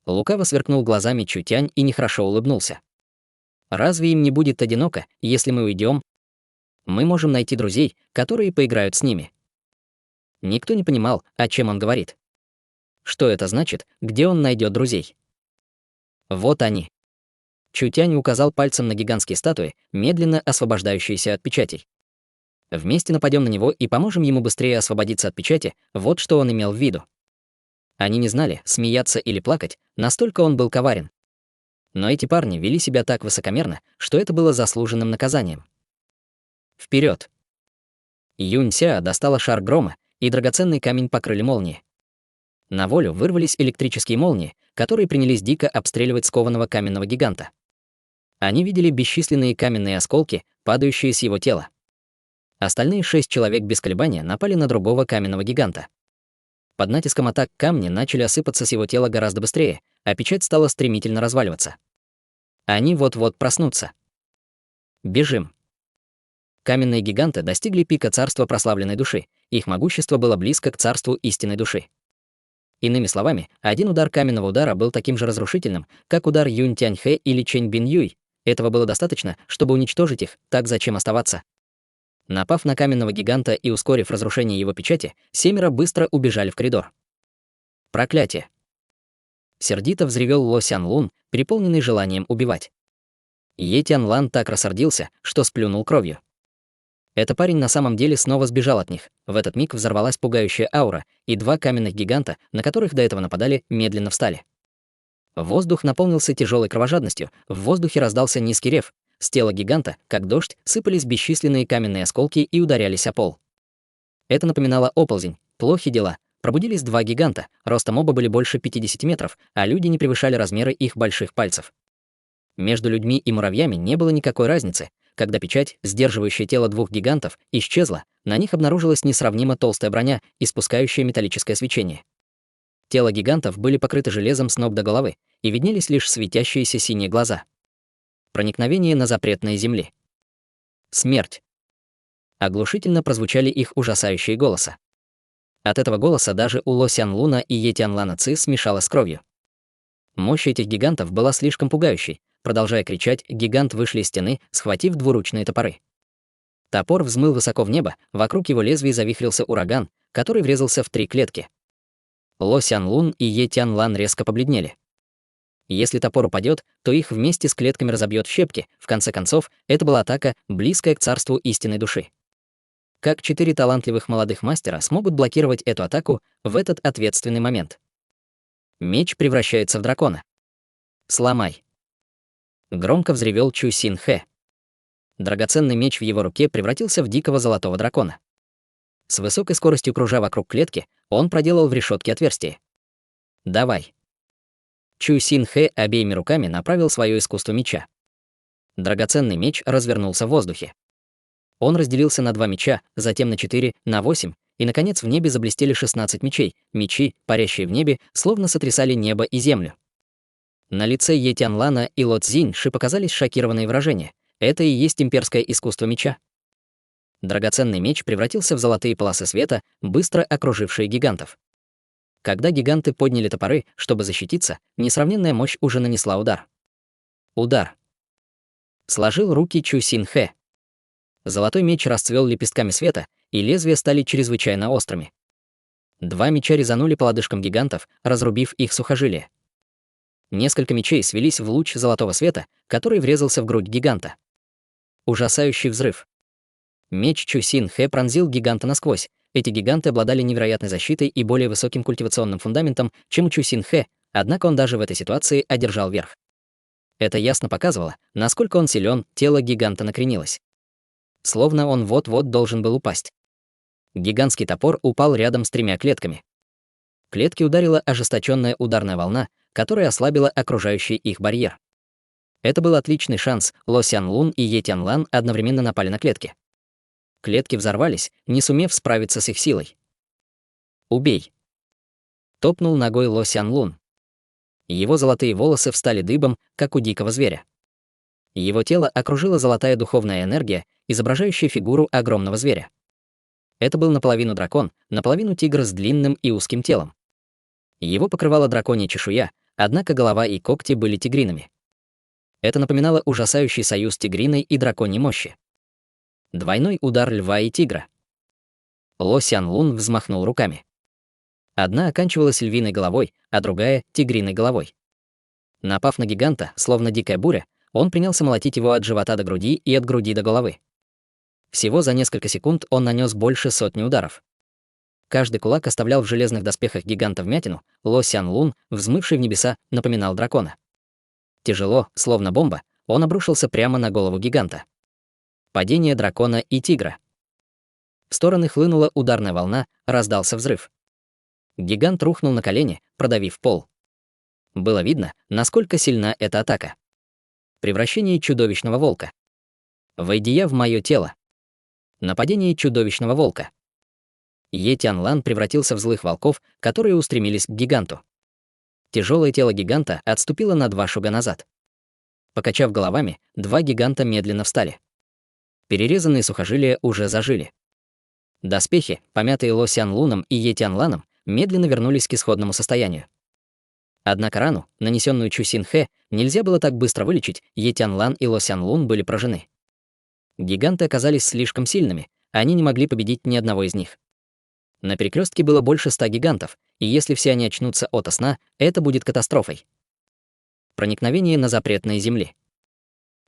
Лукаво сверкнул глазами Чутянь и нехорошо улыбнулся. Разве им не будет одиноко, если мы уйдем? Мы можем найти друзей, которые поиграют с ними. Никто не понимал, о чем он говорит. Что это значит, где он найдет друзей? Вот они. Чутянь указал пальцем на гигантские статуи, медленно освобождающиеся от печатей. Вместе нападем на него и поможем ему быстрее освободиться от печати, вот что он имел в виду. Они не знали, смеяться или плакать, настолько он был коварен. Но эти парни вели себя так высокомерно, что это было заслуженным наказанием. Вперед! Юнь Ся достала шар грома, и драгоценный камень покрыли молнии. На волю вырвались электрические молнии, которые принялись дико обстреливать скованного каменного гиганта. Они видели бесчисленные каменные осколки, падающие с его тела. Остальные 6 человек без колебания напали на другого каменного гиганта. Под натиском атак камни начали осыпаться с его тела гораздо быстрее, а печать стала стремительно разваливаться. Они вот-вот проснутся. Бежим. Каменные гиганты достигли пика царства прославленной души, их могущество было близко к царству истинной души. Иными словами, один удар каменного удара был таким же разрушительным, как удар Юнь Тяньхэ или Чэнь Бин Юй. Этого было достаточно, чтобы уничтожить их, так зачем оставаться? Напав на каменного гиганта и ускорив разрушение его печати, 7 быстро убежали в коридор. Проклятие! Сердито взревел Ло Сян Лун, переполненный желанием убивать. Е Тян Лан так рассердился, что сплюнул кровью. Этот парень на самом деле снова сбежал от них. В этот миг взорвалась пугающая аура, и 2 каменных гиганта, на которых до этого нападали, медленно встали. Воздух наполнился тяжелой кровожадностью, в воздухе раздался низкий рев. С тела гиганта, как дождь, сыпались бесчисленные каменные осколки и ударялись о пол. Это напоминало оползень. Плохи дела. Пробудились 2 гиганта, ростом оба были больше 50 метров, а люди не превышали размеры их больших пальцев. Между людьми и муравьями не было никакой разницы. Когда печать, сдерживающая тело 2 гигантов, исчезла, на них обнаружилась несравнимо толстая броня, испускающая металлическое свечение. Тела гигантов были покрыты железом с ног до головы, и виднелись лишь светящиеся синие глаза. Проникновение на запретные земли. Смерть. Оглушительно прозвучали их ужасающие голоса. От этого голоса даже у Ло Сян Луна и Е Тян Лана Ци смешалась с кровью. Мощь этих гигантов была слишком пугающей. Продолжая кричать, гигант вышли из стены, схватив двуручные топоры. Топор взмыл высоко в небо, вокруг его лезвий завихрился ураган, который врезался в 3 клетки. Ло Сянлун и Е Тянлан резко побледнели. Если топор упадет, то их вместе с клетками разобьет в щепки. В конце концов, это была атака, близкая к царству истинной души. Как 4 талантливых молодых мастера смогут блокировать эту атаку в этот ответственный момент? Меч превращается в дракона. «Сломай!» Громко взревел Чу Син Хэ. Драгоценный меч в его руке превратился в дикого золотого дракона. С высокой скоростью кружа вокруг клетки, он проделал в решетке отверстие. «Давай!» Чу Син Хэ обеими руками направил свое искусство меча. Драгоценный меч развернулся в воздухе. Он разделился на 2 меча, затем на 4, на 8, и, наконец, в небе заблестели 16 мечей. Мечи, парящие в небе, словно сотрясали небо и землю. На лице Е Тянлана и Ло Цзиньши показались шокированные выражения. Это и есть имперское искусство меча. Драгоценный меч превратился в золотые полосы света, быстро окружившие гигантов. Когда гиганты подняли топоры, чтобы защититься, несравненная мощь уже нанесла удар. Удар. Сложил руки Чу Син Хэ. Золотой меч расцвел лепестками света, и лезвия стали чрезвычайно острыми. 2 меча резанули по лодыжкам гигантов, разрубив их сухожилия. Несколько мечей свелись в луч золотого света, который врезался в грудь гиганта. Ужасающий взрыв. Меч Чу Син Хэ пронзил гиганта насквозь. Эти гиганты обладали невероятной защитой и более высоким культивационным фундаментом, чем у Чу Син Хэ, однако он даже в этой ситуации одержал верх. Это ясно показывало, насколько он силен, тело гиганта накренилось. Словно он вот-вот должен был упасть. Гигантский топор упал рядом с 3 клетками. Клетки ударила ожесточенная ударная волна, которая ослабила окружающий их барьер. Это был отличный шанс. Ло Сянлун и Е Тянлан одновременно напали на клетки. Клетки взорвались, не сумев справиться с их силой. «Убей!» — топнул ногой Ло Сянлун. Его золотые волосы встали дыбом, как у дикого зверя. Его тело окружила золотая духовная энергия, изображающая фигуру огромного зверя. Это был наполовину дракон, наполовину тигр с длинным и узким телом. Его покрывала драконья чешуя, однако голова и когти были тигриными. Это напоминало ужасающий союз тигриной и драконьей мощи. Двойной удар льва и тигра. Ло Сянлун взмахнул руками. Одна оканчивалась львиной головой, а другая — тигриной головой. Напав на гиганта, словно дикая буря, он принялся молотить его от живота до груди и от груди до головы. Всего за несколько секунд он нанес больше 100 ударов. Каждый кулак оставлял в железных доспехах гиганта вмятину. Ло Сянлун, взмывший в небеса, напоминал дракона. Тяжело, словно бомба, он обрушился прямо на голову гиганта. Падение дракона и тигра. В стороны хлынула ударная волна, раздался взрыв. Гигант рухнул на колени, продавив пол. Было видно, насколько сильна эта атака. Превращение чудовищного волка. «Войди я в мое тело». Нападение чудовищного волка. Е Тянлан превратился в злых волков, которые устремились к гиганту. Тяжелое тело гиганта отступило на 2 шага назад. Покачав головами, 2 гиганта медленно встали. Перерезанные сухожилия уже зажили. Доспехи, помятые Ло Сянлуном и Е Тянланом, медленно вернулись к исходному состоянию. Однако рану, нанесенную Чу Син Хэ, нельзя было так быстро вылечить. Е Тянлан и Ло Сянлун были поражены. Гиганты оказались слишком сильными, они не могли победить ни одного из них. На перекрестке было больше 100 гигантов, и если все они очнутся ото сна, это будет катастрофой. Проникновение на запретные земли.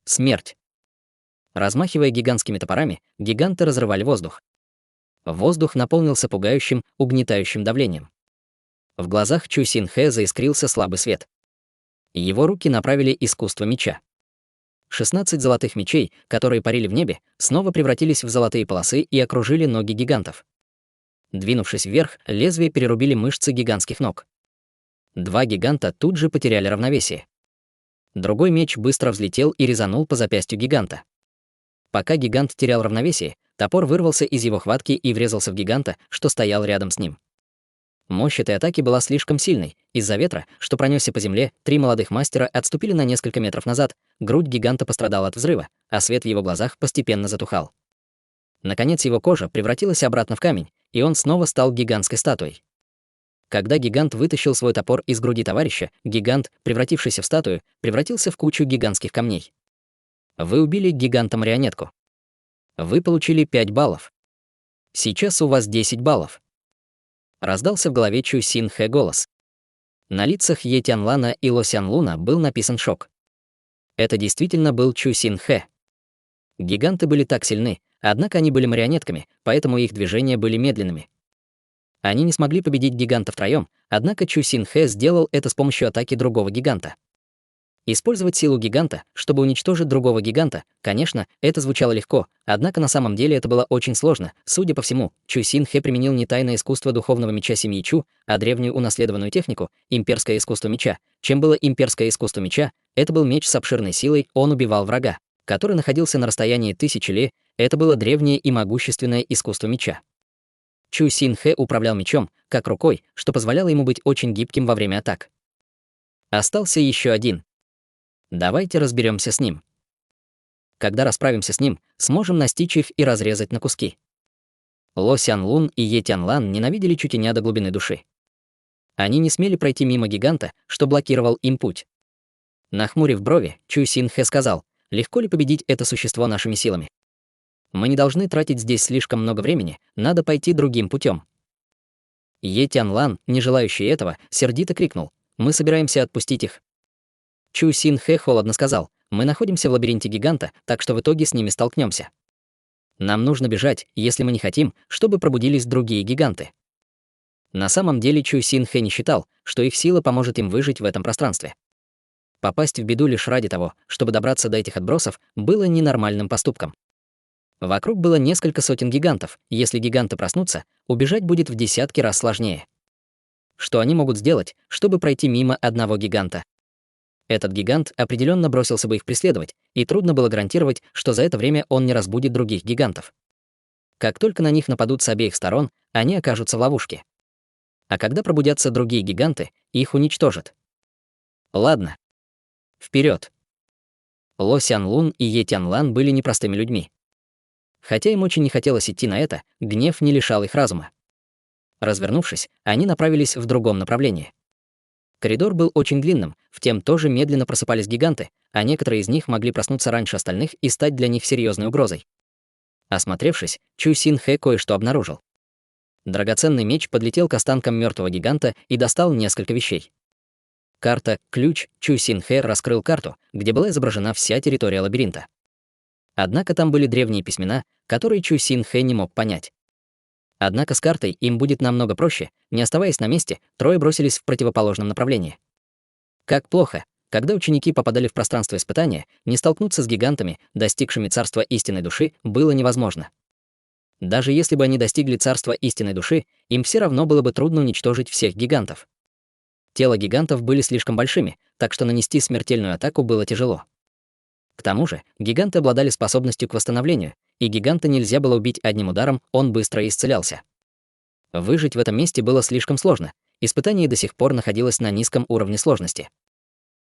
Смерть. Размахивая гигантскими топорами, гиганты разрывали воздух. Воздух наполнился пугающим, угнетающим давлением. В глазах Чу Син Хэ заискрился слабый свет. Его руки направили искусство меча. 16 золотых мечей, которые парили в небе, снова превратились в золотые полосы и окружили ноги гигантов. Двинувшись вверх, лезвия перерубили мышцы гигантских ног. 2 гиганта тут же потеряли равновесие. Другой меч быстро взлетел и резанул по запястью гиганта. Пока гигант терял равновесие, топор вырвался из его хватки и врезался в гиганта, что стоял рядом с ним. Мощь этой атаки была слишком сильной. Из-за ветра, что пронесся по земле, 3 молодых мастера отступили на несколько метров назад, грудь гиганта пострадала от взрыва, а свет в его глазах постепенно затухал. Наконец его кожа превратилась обратно в камень, и он снова стал гигантской статуей. Когда гигант вытащил свой топор из груди товарища, гигант, превратившийся в статую, превратился в кучу гигантских камней. Вы убили гиганта-марионетку. Вы получили 5 баллов. Сейчас у вас 10 баллов. Раздался в голове Чу Син Хэ голос. На лицах Е Тянлана и Ло Сян Луна был написан шок. Это действительно был Чу Син Хэ. Гиганты были так сильны, однако они были марионетками, поэтому их движения были медленными. Они не смогли победить гиганта втроем, однако Чу Син Хэ сделал это с помощью атаки другого гиганта. Использовать силу гиганта, чтобы уничтожить другого гиганта, конечно, это звучало легко, однако на самом деле это было очень сложно. Судя по всему, Чу Син Хэ применил не тайное искусство духовного меча семьи Чу, а древнюю унаследованную технику — имперское искусство меча. Чем было имперское искусство меча? Это был меч с обширной силой, он убивал врага, который находился на расстоянии 1000 ли, это было древнее и могущественное искусство меча. Чу Син Хэ управлял мечом, как рукой, что позволяло ему быть очень гибким во время атак. Остался еще один. Давайте разберемся с ним. Когда расправимся с ним, сможем настичь их и разрезать на куски. Ло Сян Лун и Е Тянлан ненавидели Чутеня до глубины души. Они не смели пройти мимо гиганта, что блокировал им путь. Нахмурив брови, Чу Син Хэ сказал: «Легко ли победить это существо нашими силами? Мы не должны тратить здесь слишком много времени, надо пойти другим путем». Е Тянлан, не желающий этого, сердито крикнул: «Мы собираемся отпустить их». Чу Син Хэ холодно сказал: «Мы находимся в лабиринте гиганта, так что в итоге с ними столкнемся. Нам нужно бежать, если мы не хотим, чтобы пробудились другие гиганты». На самом деле Чу Син Хэ не считал, что их сила поможет им выжить в этом пространстве. Попасть в беду лишь ради того, чтобы добраться до этих отбросов, было ненормальным поступком. Вокруг было несколько сотен гигантов, если гиганты проснутся, убежать будет в десятки раз сложнее. Что они могут сделать, чтобы пройти мимо одного гиганта? Этот гигант определенно бросился бы их преследовать, и трудно было гарантировать, что за это время он не разбудит других гигантов. Как только на них нападут с обеих сторон, они окажутся в ловушке. А когда пробудятся другие гиганты, их уничтожат. Ладно. Вперед! Ло Сян Лун и Е Тянлан были непростыми людьми. Хотя им очень не хотелось идти на это, гнев не лишал их разума. Развернувшись, они направились в другом направлении. Коридор был очень длинным, в тем тоже медленно просыпались гиганты, а некоторые из них могли проснуться раньше остальных и стать для них серьезной угрозой. Осмотревшись, Чу Син Хэ кое-что обнаружил. Драгоценный меч подлетел к останкам мертвого гиганта и достал несколько вещей. Карта «Ключ». Чу Син Хэ раскрыл карту, где была изображена вся территория лабиринта. Однако там были древние письмена, которые Чу Син Хэ не мог понять. Однако с картой им будет намного проще. Не оставаясь на месте, трое бросились в противоположном направлении. Как плохо, когда ученики попадали в пространство испытания, не столкнуться с гигантами, достигшими царства истинной души, было невозможно. Даже если бы они достигли царства истинной души, им все равно было бы трудно уничтожить всех гигантов. Тела гигантов были слишком большими, так что нанести смертельную атаку было тяжело. К тому же, гиганты обладали способностью к восстановлению, и гиганта нельзя было убить одним ударом, он быстро исцелялся. Выжить в этом месте было слишком сложно, испытание до сих пор находилось на низком уровне сложности.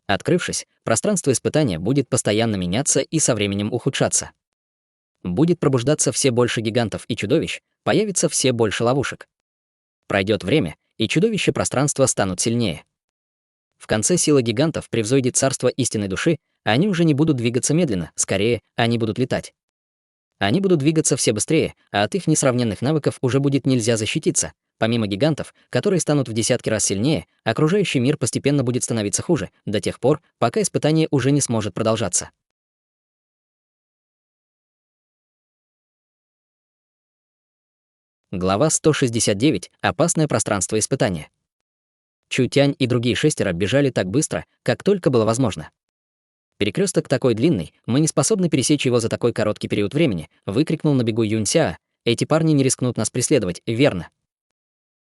Открывшись, пространство испытания будет постоянно меняться и со временем ухудшаться. Будет пробуждаться все больше гигантов и чудовищ, появится все больше ловушек. Пройдет время, и чудовища пространства станут сильнее. В конце сила гигантов превзойдет царство истинной души, а они уже не будут двигаться медленно, скорее, они будут летать. Они будут двигаться все быстрее, а от их несравненных навыков уже будет нельзя защититься. Помимо гигантов, которые станут в десятки раз сильнее, окружающий мир постепенно будет становиться хуже, до тех пор, пока испытание уже не сможет продолжаться. Глава 169. Опасное пространство испытания. Чу Тянь и другие шестеро бежали так быстро, как только было возможно. «Перекресток такой длинный, мы не способны пересечь его за такой короткий период времени», выкрикнул на бегу Юнь Сяо. «Эти парни не рискнут нас преследовать, верно?»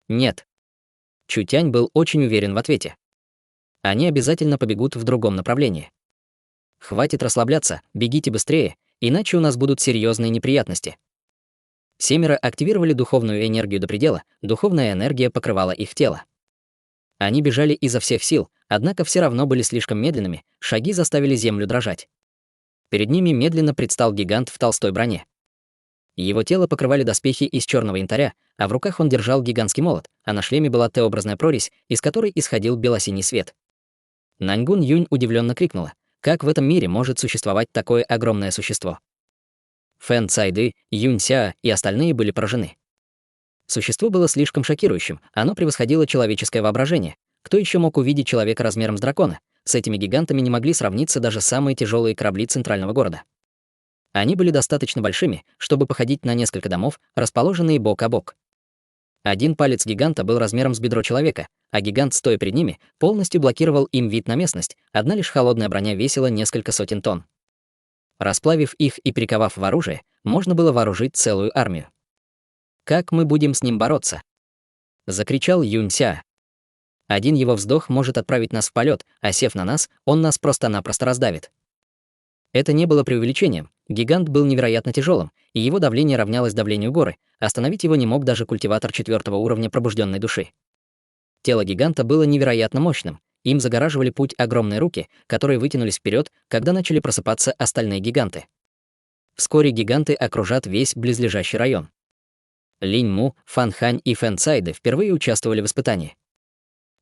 «Нет». Чу Тянь был очень уверен в ответе. «Они обязательно побегут в другом направлении. Хватит расслабляться, бегите быстрее, иначе у нас будут серьезные неприятности». Семеро активировали духовную энергию до предела, духовная энергия покрывала их тело. Они бежали изо всех сил, однако все равно были слишком медленными, шаги заставили землю дрожать. Перед ними медленно предстал гигант в толстой броне. Его тело покрывали доспехи из черного янтаря, а в руках он держал гигантский молот, а на шлеме была Т-образная прорезь, из которой исходил белосиний свет. Наньгун Юнь удивленно крикнула: «Как в этом мире может существовать такое огромное существо?» Фэн Цайды, Юнь Сяо и остальные были поражены. Существо было слишком шокирующим, оно превосходило человеческое воображение. Кто еще мог увидеть человека размером с дракона? С этими гигантами не могли сравниться даже самые тяжелые корабли центрального города. Они были достаточно большими, чтобы походить на несколько домов, расположенные бок о бок. Один палец гиганта был размером с бедро человека, а гигант, стоя перед ними, полностью блокировал им вид на местность, одна лишь холодная броня весила несколько сотен тонн. Расплавив их и приковав в оружие, можно было вооружить целую армию. «Как мы будем с ним бороться?» — закричал Юнь Ся. «Один его вздох может отправить нас в полет, а сев на нас, он нас просто-напросто раздавит». Это не было преувеличением. Гигант был невероятно тяжелым, и его давление равнялось давлению горы. Остановить его не мог даже культиватор 4-го уровня пробужденной души. Тело гиганта было невероятно мощным. Им загораживали путь огромные руки, которые вытянулись вперед, когда начали просыпаться остальные гиганты. Вскоре гиганты окружат весь близлежащий район. Линь Му, Фан Хань и Фэн Цайде впервые участвовали в испытании.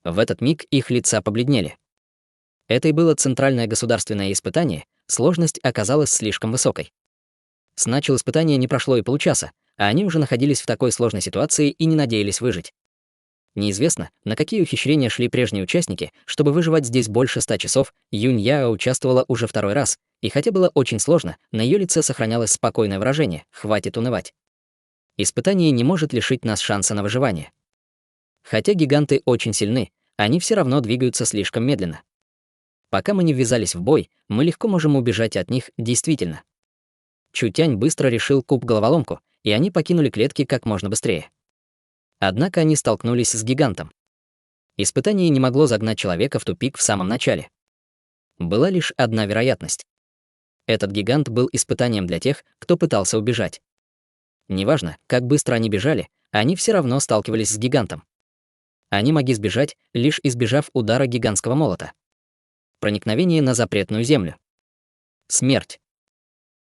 В этот миг их лица побледнели. Это и было центральное государственное испытание, сложность оказалась слишком высокой. С начала испытания не прошло и получаса, а они уже находились в такой сложной ситуации и не надеялись выжить. Неизвестно, на какие ухищрения шли прежние участники, чтобы выживать здесь больше 100 часов. Юнь Яо участвовала уже второй раз, и хотя было очень сложно, на ее лице сохранялось спокойное выражение «хватит унывать». Испытание не может лишить нас шанса на выживание. Хотя гиганты очень сильны, они все равно двигаются слишком медленно. Пока мы не ввязались в бой, мы легко можем убежать от них действительно. Чутянь быстро решил куб-головоломку, и они покинули клетки как можно быстрее. Однако они столкнулись с гигантом. Испытание не могло загнать человека в тупик в самом начале. Была лишь одна вероятность. Этот гигант был испытанием для тех, кто пытался убежать. Неважно, как быстро они бежали, они все равно сталкивались с гигантом. Они могли сбежать, лишь избежав удара гигантского молота. Проникновение на запретную землю. Смерть.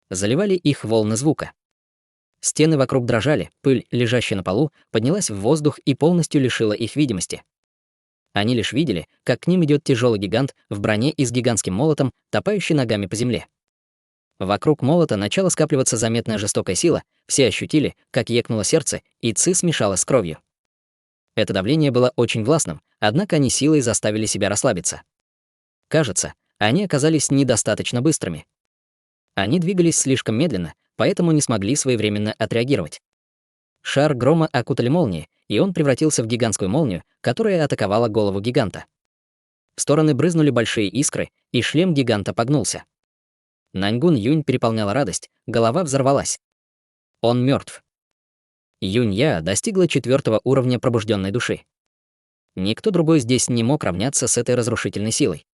Заливали их волны звука. Стены вокруг дрожали, пыль, лежащая на полу, поднялась в воздух и полностью лишила их видимости. Они лишь видели, как к ним идет тяжелый гигант в броне и с гигантским молотом, топающий ногами по земле. Вокруг молота начала скапливаться заметная жестокая сила, все ощутили, как екнуло сердце, и ци смешалась с кровью. Это давление было очень властным, однако они силой заставили себя расслабиться. Кажется, они оказались недостаточно быстрыми. Они двигались слишком медленно, поэтому не смогли своевременно отреагировать. Шар грома окутали молнии, и он превратился в гигантскую молнию, которая атаковала голову гиганта. В стороны брызнули большие искры, и шлем гиганта погнулся. Наньгун Юнь переполняла радость, голова взорвалась. Он мертв. Юнь Я достигла 4-го уровня пробужденной души. Никто другой здесь не мог равняться с этой разрушительной силой.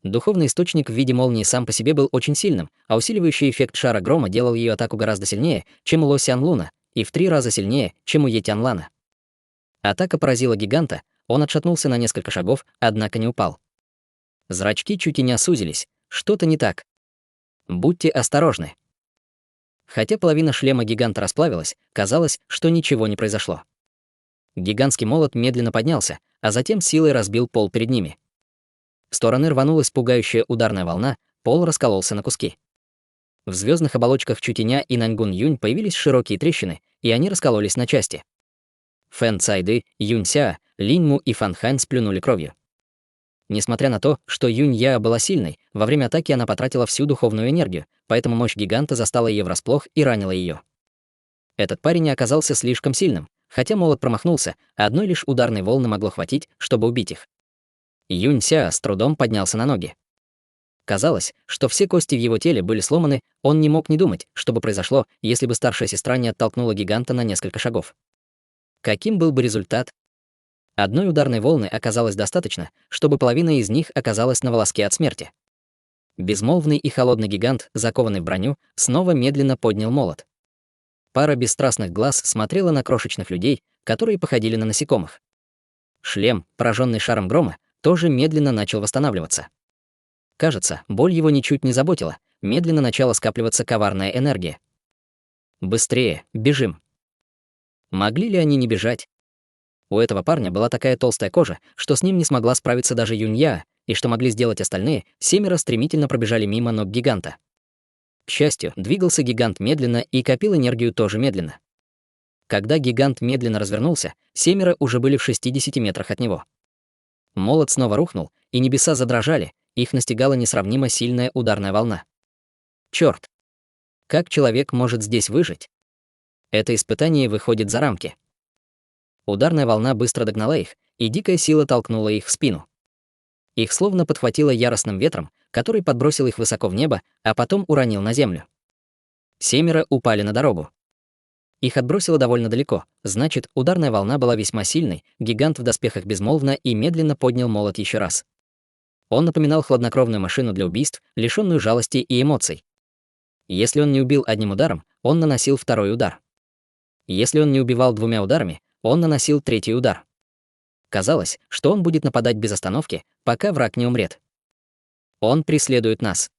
Духовный источник в виде молнии сам по себе был очень сильным, а усиливающий эффект шара грома делал ее атаку гораздо сильнее, чем у Ло Сян Луна, и в 3 раза сильнее, чем у Етян Лана. Атака поразила гиганта, он отшатнулся на несколько шагов, однако не упал. Зрачки чуть и не сузились. Что-то не так. Будьте осторожны. Хотя половина шлема гиганта расплавилась, казалось, что ничего не произошло. Гигантский молот медленно поднялся, а затем силой разбил пол перед ними. В стороны рванулась пугающая ударная волна, пол раскололся на куски. В звездных оболочках Чутиня и Наньгун Юнь появились широкие трещины, и они раскололись на части. Фэн Цайды, Юнь Ся, Линь Му и Фан Хань сплюнули кровью. Несмотря на то, что Юнь Я была сильной, во время атаки она потратила всю духовную энергию, поэтому мощь гиганта застала ее врасплох и ранила ее. Этот парень оказался слишком сильным, хотя молот промахнулся, а одной лишь ударной волны могло хватить, чтобы убить их. Юнь Ся с трудом поднялся на ноги. Казалось, что все кости в его теле были сломаны, он не мог не думать, что бы произошло, если бы старшая сестра не оттолкнула гиганта на несколько шагов. Каким был бы результат? Одной ударной волны оказалось достаточно, чтобы половина из них оказалась на волоске от смерти. Безмолвный и холодный гигант, закованный в броню, снова медленно поднял молот. Пара бесстрастных глаз смотрела на крошечных людей, которые походили на насекомых. Шлем, пораженный шаром грома, тоже медленно начал восстанавливаться. Кажется, боль его ничуть не заботила, медленно начала скапливаться коварная энергия. Быстрее, бежим. Могли ли они не бежать? У этого парня была такая толстая кожа, что с ним не смогла справиться даже Юнья, и что могли сделать остальные, 7 стремительно пробежали мимо ног гиганта. К счастью, двигался гигант медленно и копил энергию тоже медленно. Когда гигант медленно развернулся, 7 уже были в 60 метрах от него. Молот снова рухнул, и небеса задрожали, их настигала несравнимо сильная ударная волна. Чёрт! Как человек может здесь выжить? Это испытание выходит за рамки. Ударная волна быстро догнала их, и дикая сила толкнула их в спину. Их словно подхватило яростным ветром, который подбросил их высоко в небо, а потом уронил на землю. 7 упали на дорогу. Их отбросило довольно далеко, значит, ударная волна была весьма сильной, гигант в доспехах безмолвно и медленно поднял молот еще раз. Он напоминал хладнокровную машину для убийств, лишённую жалости и эмоций. Если он не убил одним ударом, он наносил второй удар. Если он не убивал 2 ударами, он наносил 3-й удар. Казалось, что он будет нападать без остановки, пока враг не умрет. Он преследует нас.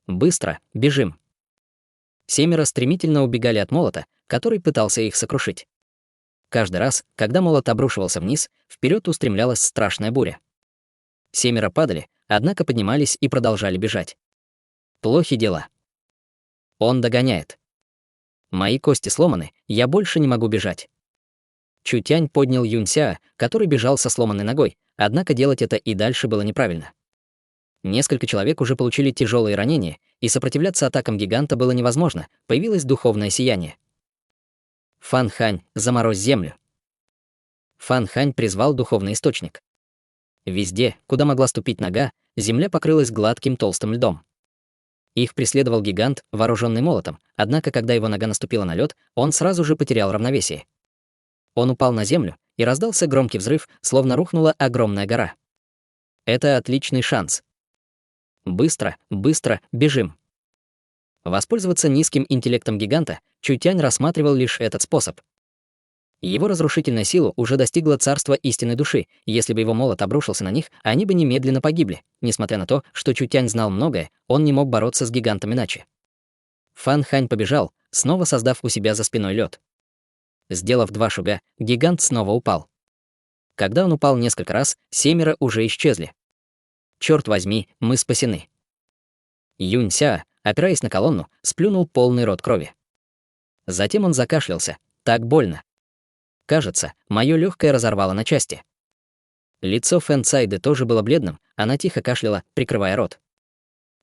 Быстро, бежим. 7 стремительно убегали от молота, который пытался их сокрушить. Каждый раз, когда молот обрушивался вниз, вперед устремлялась страшная буря. 7 падали, однако поднимались и продолжали бежать. Плохи дела. Он догоняет. Мои кости сломаны, я больше не могу бежать. Чутянь поднял Юньсяо, который бежал со сломанной ногой, однако делать это и дальше было неправильно. Несколько человек уже получили тяжелые ранения, и сопротивляться атакам гиганта было невозможно, появилось духовное сияние. Фан Хань, заморозь землю. Фан Хань призвал духовный источник. Везде, куда могла ступить нога, земля покрылась гладким толстым льдом. Их преследовал гигант, вооруженный молотом, однако когда его нога наступила на лед, он сразу же потерял равновесие. Он упал на землю, и раздался громкий взрыв, словно рухнула огромная гора. Это отличный шанс. Быстро, быстро, бежим. Воспользоваться низким интеллектом гиганта Чутянь рассматривал лишь этот способ. Его разрушительная сила уже достигла царства истинной души, и если бы его молот обрушился на них, они бы немедленно погибли. Несмотря на то, что Чутянь знал многое, он не мог бороться с гигантом иначе. Фан Хань побежал, снова создав у себя за спиной лед. Сделав 2 шага, гигант снова упал. Когда он упал несколько раз, 7 уже исчезли. Черт возьми, мы спасены. Юньсяо, опираясь на колонну, сплюнул полный рот крови. Затем он закашлялся. Так больно. Кажется, моё легкое разорвало на части. Лицо Фэн Цайды тоже было бледным, она тихо кашляла, прикрывая рот.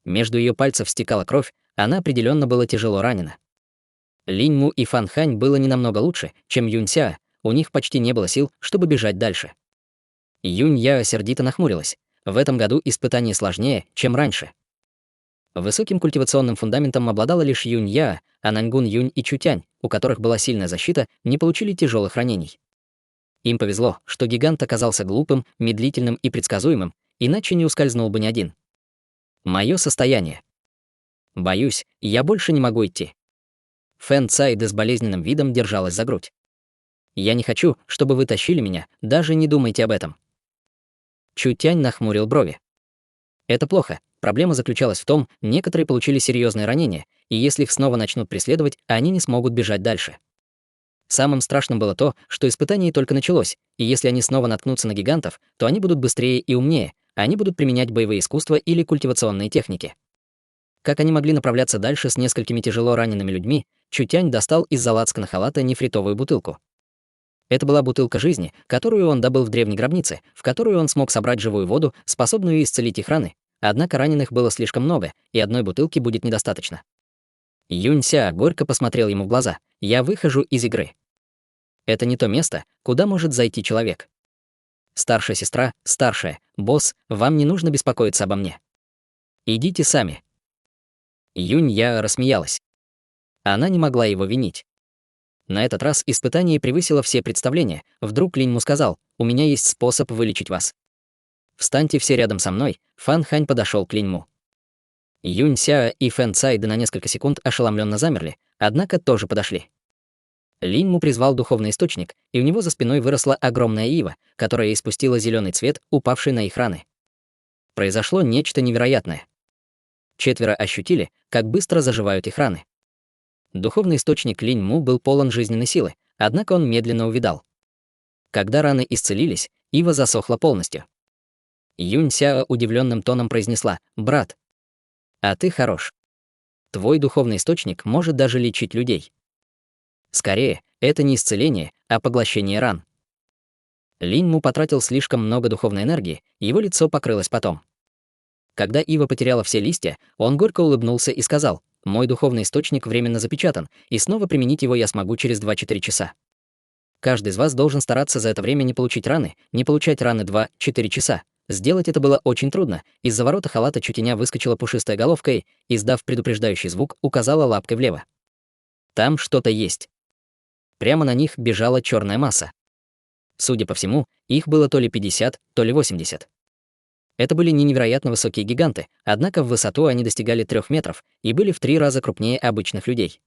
Между ее пальцев стекала кровь, она определенно была тяжело ранена. Линьму и Фан Хань было не намного лучше, чем Юньсяо, у них почти не было сил, чтобы бежать дальше. Юнь-Яо сердито нахмурилась. В этом году испытание сложнее, чем раньше. Высоким культивационным фундаментом обладала лишь Юнь-Яо, а Наньгун Юнь и Чутянь, у которых была сильная защита, не получили тяжелых ранений. Им повезло, что гигант оказался глупым, медлительным и предсказуемым, иначе не ускользнул бы ни один. Мое состояние. Боюсь, я больше не могу идти. Фэн Цайды с болезненным видом держалась за грудь. Я не хочу, чтобы вы тащили меня, даже не думайте об этом. Чутянь нахмурил брови. Это плохо. Проблема заключалась в том, некоторые получили серьезные ранения, и если их снова начнут преследовать, они не смогут бежать дальше. Самым страшным было то, что испытание только началось, и если они снова наткнутся на гигантов, то они будут быстрее и умнее, они будут применять боевые искусства или культивационные техники. Как они могли направляться дальше с несколькими тяжело ранеными людьми, Чутянь достал из-за лацкана халата нефритовую бутылку. Это была бутылка жизни, которую он добыл в древней гробнице, в которую он смог собрать живую воду, способную исцелить их раны. Однако раненых было слишком много, и одной бутылки будет недостаточно. Юнься горько посмотрел ему в глаза. «Я выхожу из игры. Это не то место, куда может зайти человек. Старшая сестра, старшая, босс, вам не нужно беспокоиться обо мне. Идите сами». Юнь-Я рассмеялась. Она не могла его винить. На этот раз испытание превысило все представления. Вдруг Линьму сказал: «У меня есть способ вылечить вас. Встаньте все рядом со мной». Фан Хань подошел к Линьму. Юнь-Сяо и Фэн Цайды на несколько секунд ошеломленно замерли, однако тоже подошли. Линьму призвал духовный источник, и у него за спиной выросла огромная ива, которая испустила зеленый цвет, упавший на их раны. Произошло нечто невероятное. 4 ощутили, как быстро заживают их раны. Духовный источник Линьму был полон жизненной силы, однако он медленно увядал. Когда раны исцелились, ива засохла полностью. Юнь-Сяо удивленным тоном произнесла: «Брат, а ты хорош. Твой духовный источник может даже лечить людей. Скорее, это не исцеление, а поглощение ран. Линь Му потратил слишком много духовной энергии, его лицо покрылось потом. Когда ива потеряла все листья, он горько улыбнулся и сказал: «Мой духовный источник временно запечатан, и снова применить его я смогу через 2-4 часа. Каждый из вас должен стараться за это время не получать раны, не получать раны 2-4 часа. Сделать это было очень трудно. Из-за ворота халата Чутиня выскочила пушистая головка и, издав предупреждающий звук, указала лапкой влево. Там что-то есть. Прямо на них бежала черная масса. Судя по всему, их было то ли 50, то ли 80. Это были не невероятно высокие гиганты, однако в высоту они достигали 3 метров и были в 3 раза крупнее обычных людей.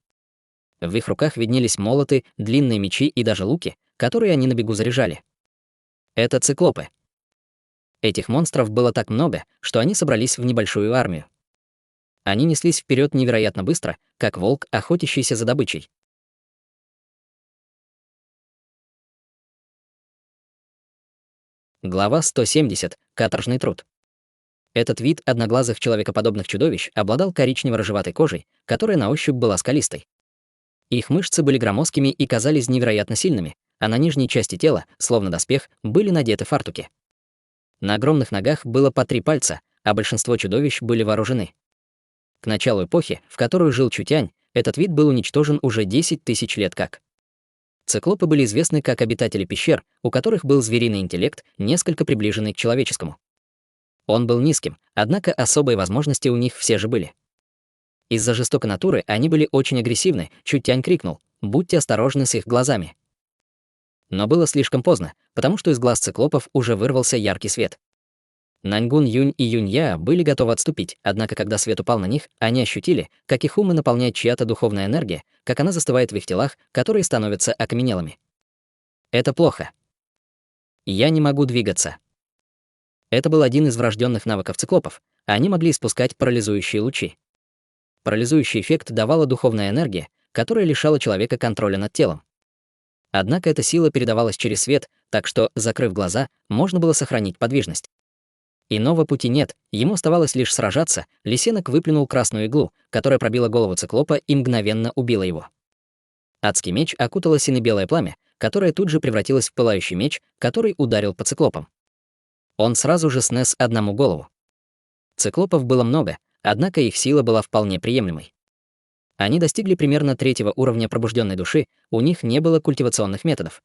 В их руках виднелись молоты, длинные мечи и даже луки, которые они на бегу заряжали. Это циклопы. Этих монстров было так много, что они собрались в небольшую армию. Они неслись вперед невероятно быстро, как волк, охотящийся за добычей. Глава 170. Каторжный труд. Этот вид одноглазых человекоподобных чудовищ обладал коричнево-рыжеватой кожей, которая на ощупь была скалистой. Их мышцы были громоздкими и казались невероятно сильными, а на нижней части тела, словно доспех, были надеты фартуки. На огромных ногах было по 3 пальца, а большинство чудовищ были вооружены. К началу эпохи, в которую жил Чутянь, этот вид был уничтожен уже 10 тысяч лет как. Циклопы были известны как обитатели пещер, у которых был звериный интеллект, несколько приближенный к человеческому. Он был низким, однако особые возможности у них все же были. Из-за жестокой натуры они были очень агрессивны, Чутянь крикнул: «Будьте осторожны с их глазами». Но было слишком поздно, потому что из глаз циклопов уже вырвался яркий свет. Наньгун Юнь и Юнь Я были готовы отступить, однако когда свет упал на них, они ощутили, как их умы наполняет чья-то духовная энергия, как она застывает в их телах, которые становятся окаменелыми. Это плохо. Я не могу двигаться. Это был один из врожденных навыков циклопов, а они могли испускать парализующие лучи. Парализующий эффект давала духовная энергия, которая лишала человека контроля над телом. Однако эта сила передавалась через свет, так что, закрыв глаза, можно было сохранить подвижность. Иного пути нет, ему оставалось лишь сражаться. Лисенок выплюнул красную иглу, которая пробила голову циклопа и мгновенно убила его. Адский меч окутало сине-белое пламя, которое тут же превратилось в пылающий меч, который ударил по циклопам. Он сразу же снес одному голову. Циклопов было много, однако их сила была вполне приемлемой. Они достигли примерно 3-го уровня пробужденной души, у них не было культивационных методов.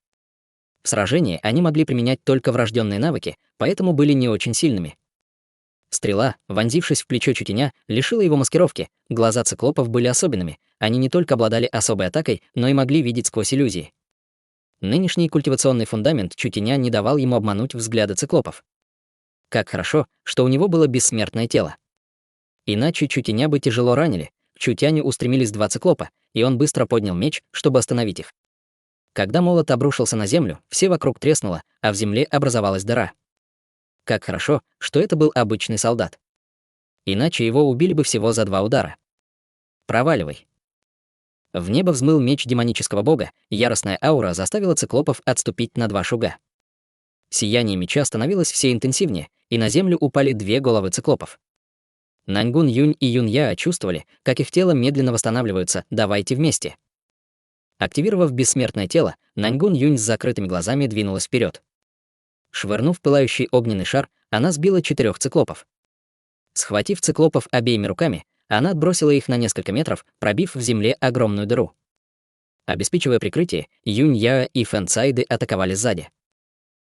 В сражении они могли применять только врожденные навыки, поэтому были не очень сильными. Стрела, вонзившись в плечо Чутиня, лишила его маскировки. Глаза циклопов были особенными. Они не только обладали особой атакой, но и могли видеть сквозь иллюзии. Нынешний культивационный фундамент Чутиня не давал ему обмануть взгляды циклопов. Как хорошо, что у него было бессмертное тело. Иначе Чутиня бы тяжело ранили. К Чутяню устремились 2 циклопа, и он быстро поднял меч, чтобы остановить их. Когда молот обрушился на землю, все вокруг треснуло, а в земле образовалась дыра. Как хорошо, что это был обычный солдат. Иначе его убили бы всего за 2 удара. Проваливай. В небо взмыл меч демонического бога, яростная аура заставила циклопов отступить на 2 шага. Сияние меча становилось все интенсивнее, и на землю упали 2 головы циклопов. Наньгун Юнь и Юнь Я чувствовали, как их тело медленно восстанавливаются. «Давайте вместе». Активировав бессмертное тело, Наньгун Юнь с закрытыми глазами двинулась вперед. Швырнув пылающий огненный шар, она сбила 4 циклопов. Схватив циклопов обеими руками, она отбросила их на несколько метров, пробив в земле огромную дыру. Обеспечивая прикрытие, Юнь Я и Фэн Цайды атаковали сзади.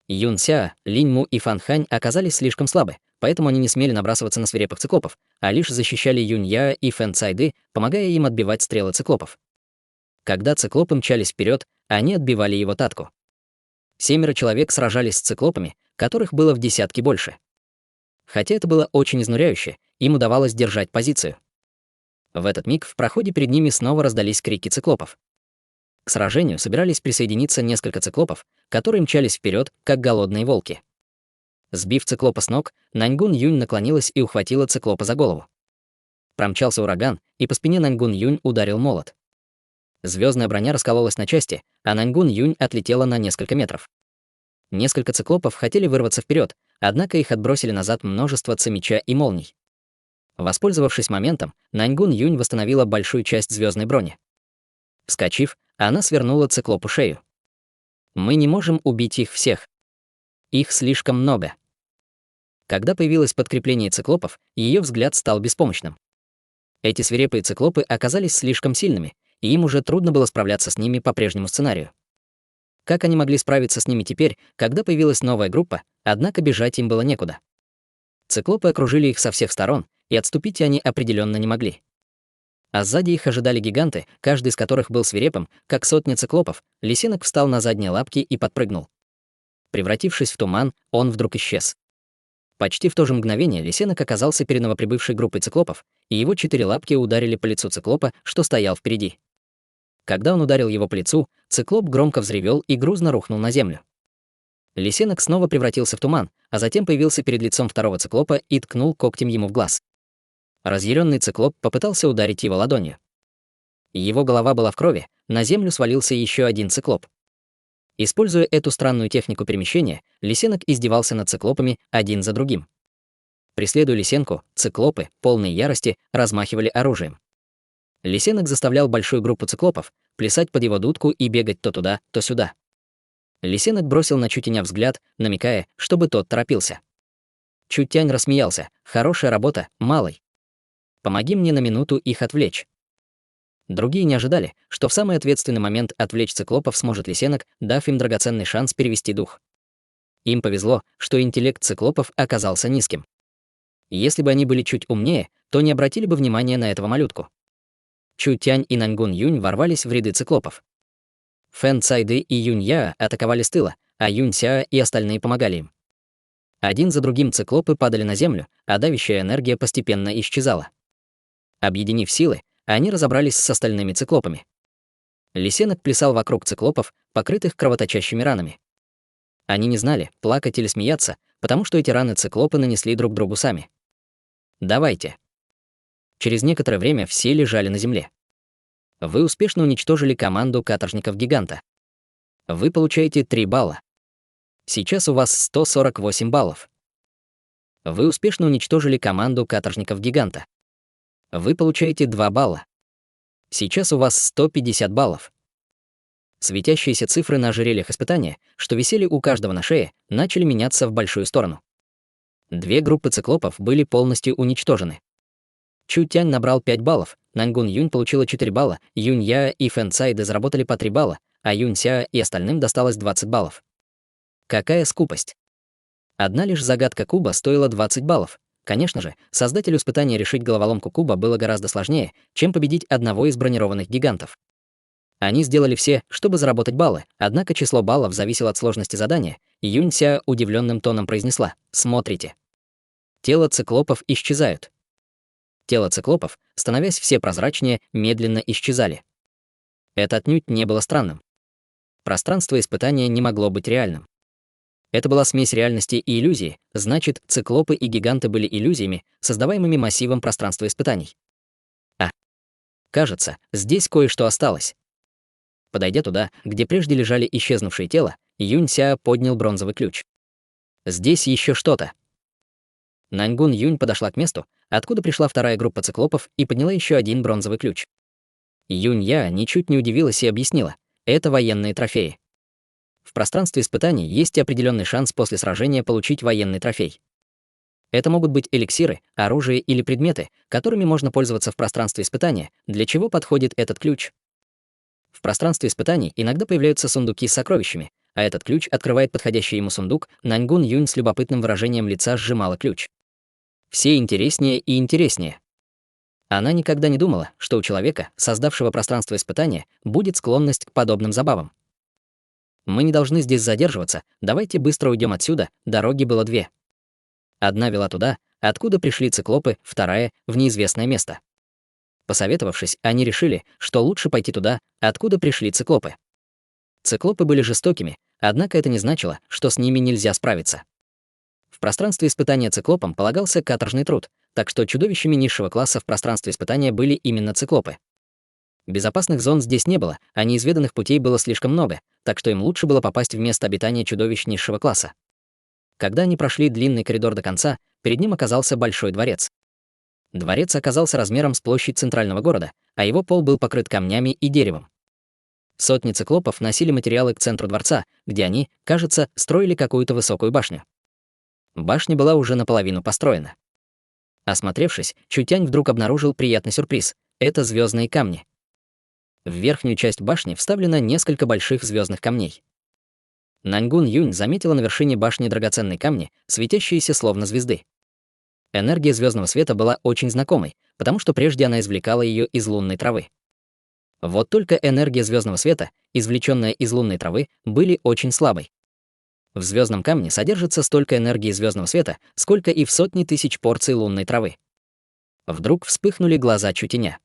Юн Ся, Линь Му и Фан Хань оказались слишком слабы, поэтому они не смели набрасываться на свирепых циклопов, а лишь защищали Юнь Я и Фэн Цайды, помогая им отбивать стрелы циклопов. Когда циклопы мчались вперед, они отбивали его татку. 7 человек сражались с циклопами, которых было в десятки больше. Хотя это было очень изнуряюще, им удавалось держать позицию. В этот миг в проходе перед ними снова раздались крики циклопов. К сражению собирались присоединиться несколько циклопов, которые мчались вперед, как голодные волки. Сбив циклопа с ног, Наньгун Юнь наклонилась и ухватила циклопа за голову. Промчался ураган, и по спине Наньгун Юнь ударил молот. Звездная броня раскололась на части, а Наньгун Юнь отлетела на несколько метров. Несколько циклопов хотели вырваться вперед, однако их отбросили назад множество ци-меча и молний. Воспользовавшись моментом, Наньгун Юнь восстановила большую часть звездной брони. Вскочив, Она свернула циклопу шею. Мы не можем убить их всех. Их слишком много. Когда появилось подкрепление циклопов, ее взгляд стал беспомощным. Эти свирепые циклопы оказались слишком сильными, и им уже трудно было справляться с ними по прежнему сценарию. Как они могли справиться с ними теперь, когда появилась новая группа, однако бежать им было некуда. Циклопы окружили их со всех сторон, и отступить они определенно не могли. А сзади их ожидали гиганты, каждый из которых был свирепым, как сотни циклопов. Лисенок встал на задние лапки и подпрыгнул. Превратившись в туман, он вдруг исчез. Почти в то же мгновение Лисенок оказался перед новоприбывшей группой циклопов, и его 4 лапки ударили по лицу циклопа, что стоял впереди. Когда он ударил его по лицу, циклоп громко взревел и грузно рухнул на землю. Лисенок снова превратился в туман, а затем появился перед лицом второго циклопа и ткнул когтем ему в глаз. Разъяренный циклоп попытался ударить его ладонью. Его голова была в крови, на землю свалился еще один циклоп. Используя эту странную технику перемещения, Лисенок издевался над циклопами один за другим. Преследуя Лисенку, циклопы, полные ярости, размахивали оружием. Лисенок заставлял большую группу циклопов плясать под его дудку и бегать то туда, то сюда. Лисенок бросил на Чутяня взгляд, намекая, чтобы тот торопился. Чутянь рассмеялся. «Хорошая работа, малый. Помоги мне на минуту их отвлечь». Другие не ожидали, что в самый ответственный момент отвлечь циклопов сможет Лисенок, дав им драгоценный шанс перевести дух. Им повезло, что интеллект циклопов оказался низким. Если бы они были чуть умнее, то не обратили бы внимания на этого малютку. Чутянь и Наньгун Юнь ворвались в ряды циклопов. Фэн Цайды и Юнь Яо атаковали с тыла, а Юнь Сяо и остальные помогали им. Один за другим циклопы падали на землю, а давящая энергия постепенно исчезала. Объединив силы, они разобрались с остальными циклопами. Лисенок плясал вокруг циклопов, покрытых кровоточащими ранами. Они не знали, плакать или смеяться, потому что эти раны циклопы нанесли друг другу сами. «Давайте». Через некоторое время все лежали на земле. Вы успешно уничтожили команду каторжников-гиганта. Вы получаете 3 балла. Сейчас у вас 148 баллов. Вы успешно уничтожили команду каторжников-гиганта. Вы получаете 2 балла. Сейчас у вас 150 баллов. Светящиеся цифры на ожерельях испытания, что висели у каждого на шее, начали меняться в большую сторону. 2 группы циклопов были полностью уничтожены. Чутянь набрал 5 баллов, Наньгун Юнь получила 4 балла, Юнь Яо и Фэн Цайды заработали по 3 балла, а Юнь Сяо и остальным досталось 20 баллов. Какая скупость! Одна лишь загадка куба стоила 20 баллов. Конечно же, создателю испытания решить головоломку куба было гораздо сложнее, чем победить одного из бронированных гигантов. Они сделали все, чтобы заработать баллы, однако число баллов зависело от сложности задания, и Юнь Сяо удивленным тоном произнесла: «Смотрите. Тело циклопов исчезают». Тело циклопов, становясь все прозрачнее, медленно исчезали. Это отнюдь не было странным. Пространство испытания не могло быть реальным. Это была смесь реальности и иллюзии, значит, циклопы и гиганты были иллюзиями, создаваемыми массивом пространства испытаний. Кажется, здесь кое-что осталось. Подойдя туда, где прежде лежали исчезнувшие тела, Юнь Сяо поднял бронзовый ключ. Здесь еще что-то. Наньгун Юнь подошла к месту, откуда пришла вторая группа циклопов, и подняла еще один бронзовый ключ. Юнь Яо ничуть не удивилась и объяснила: это военные трофеи. В пространстве испытаний есть определенный шанс после сражения получить военный трофей. Это могут быть эликсиры, оружие или предметы, которыми можно пользоваться в пространстве испытания, для чего подходит этот ключ. В пространстве испытаний иногда появляются сундуки с сокровищами, а этот ключ открывает подходящий ему сундук. Наньгун Юнь с любопытным выражением лица сжимала ключ. Все интереснее и интереснее. Она никогда не думала, что у человека, создавшего пространство испытания, будет склонность к подобным забавам. Мы не должны здесь задерживаться, давайте быстро уйдем отсюда, дороги было 2. Одна вела туда, откуда пришли циклопы, вторая — в неизвестное место. Посоветовавшись, они решили, что лучше пойти туда, откуда пришли циклопы. Циклопы были жестокими, однако это не значило, что с ними нельзя справиться. В пространстве испытания циклопам полагался каторжный труд, так что чудовищами низшего класса в пространстве испытания были именно циклопы. Безопасных зон здесь не было, а неизведанных путей было слишком много, так что им лучше было попасть в место обитания чудовищ низшего класса. Когда они прошли длинный коридор до конца, перед ним оказался большой дворец. Дворец оказался размером с площадь центрального города, а его пол был покрыт камнями и деревом. Сотни циклопов носили материалы к центру дворца, где они, кажется, строили какую-то высокую башню. Башня была уже наполовину построена. Осмотревшись, Чутянь вдруг обнаружил приятный сюрприз — это звездные камни. В верхнюю часть башни вставлено несколько больших звездных камней. Наньгун Юнь заметила на вершине башни драгоценные камни, светящиеся словно звезды. Энергия звездного света была очень знакомой, потому что прежде она извлекала ее из лунной травы. Вот только энергия звездного света, извлеченная из лунной травы, были очень слабой. В звездном камне содержится столько энергии звездного света, сколько и в сотни тысяч порций лунной травы. Вдруг вспыхнули глаза Чутяня.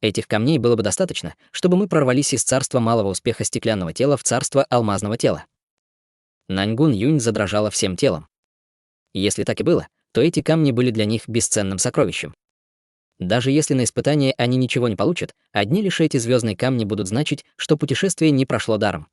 Этих камней было бы достаточно, чтобы мы прорвались из царства малого успеха стеклянного тела в царство алмазного тела. Наньгун Юнь задрожала всем телом. Если так и было, то эти камни были для них бесценным сокровищем. Даже если на испытание они ничего не получат, одни лишь эти звездные камни будут значить, что путешествие не прошло даром.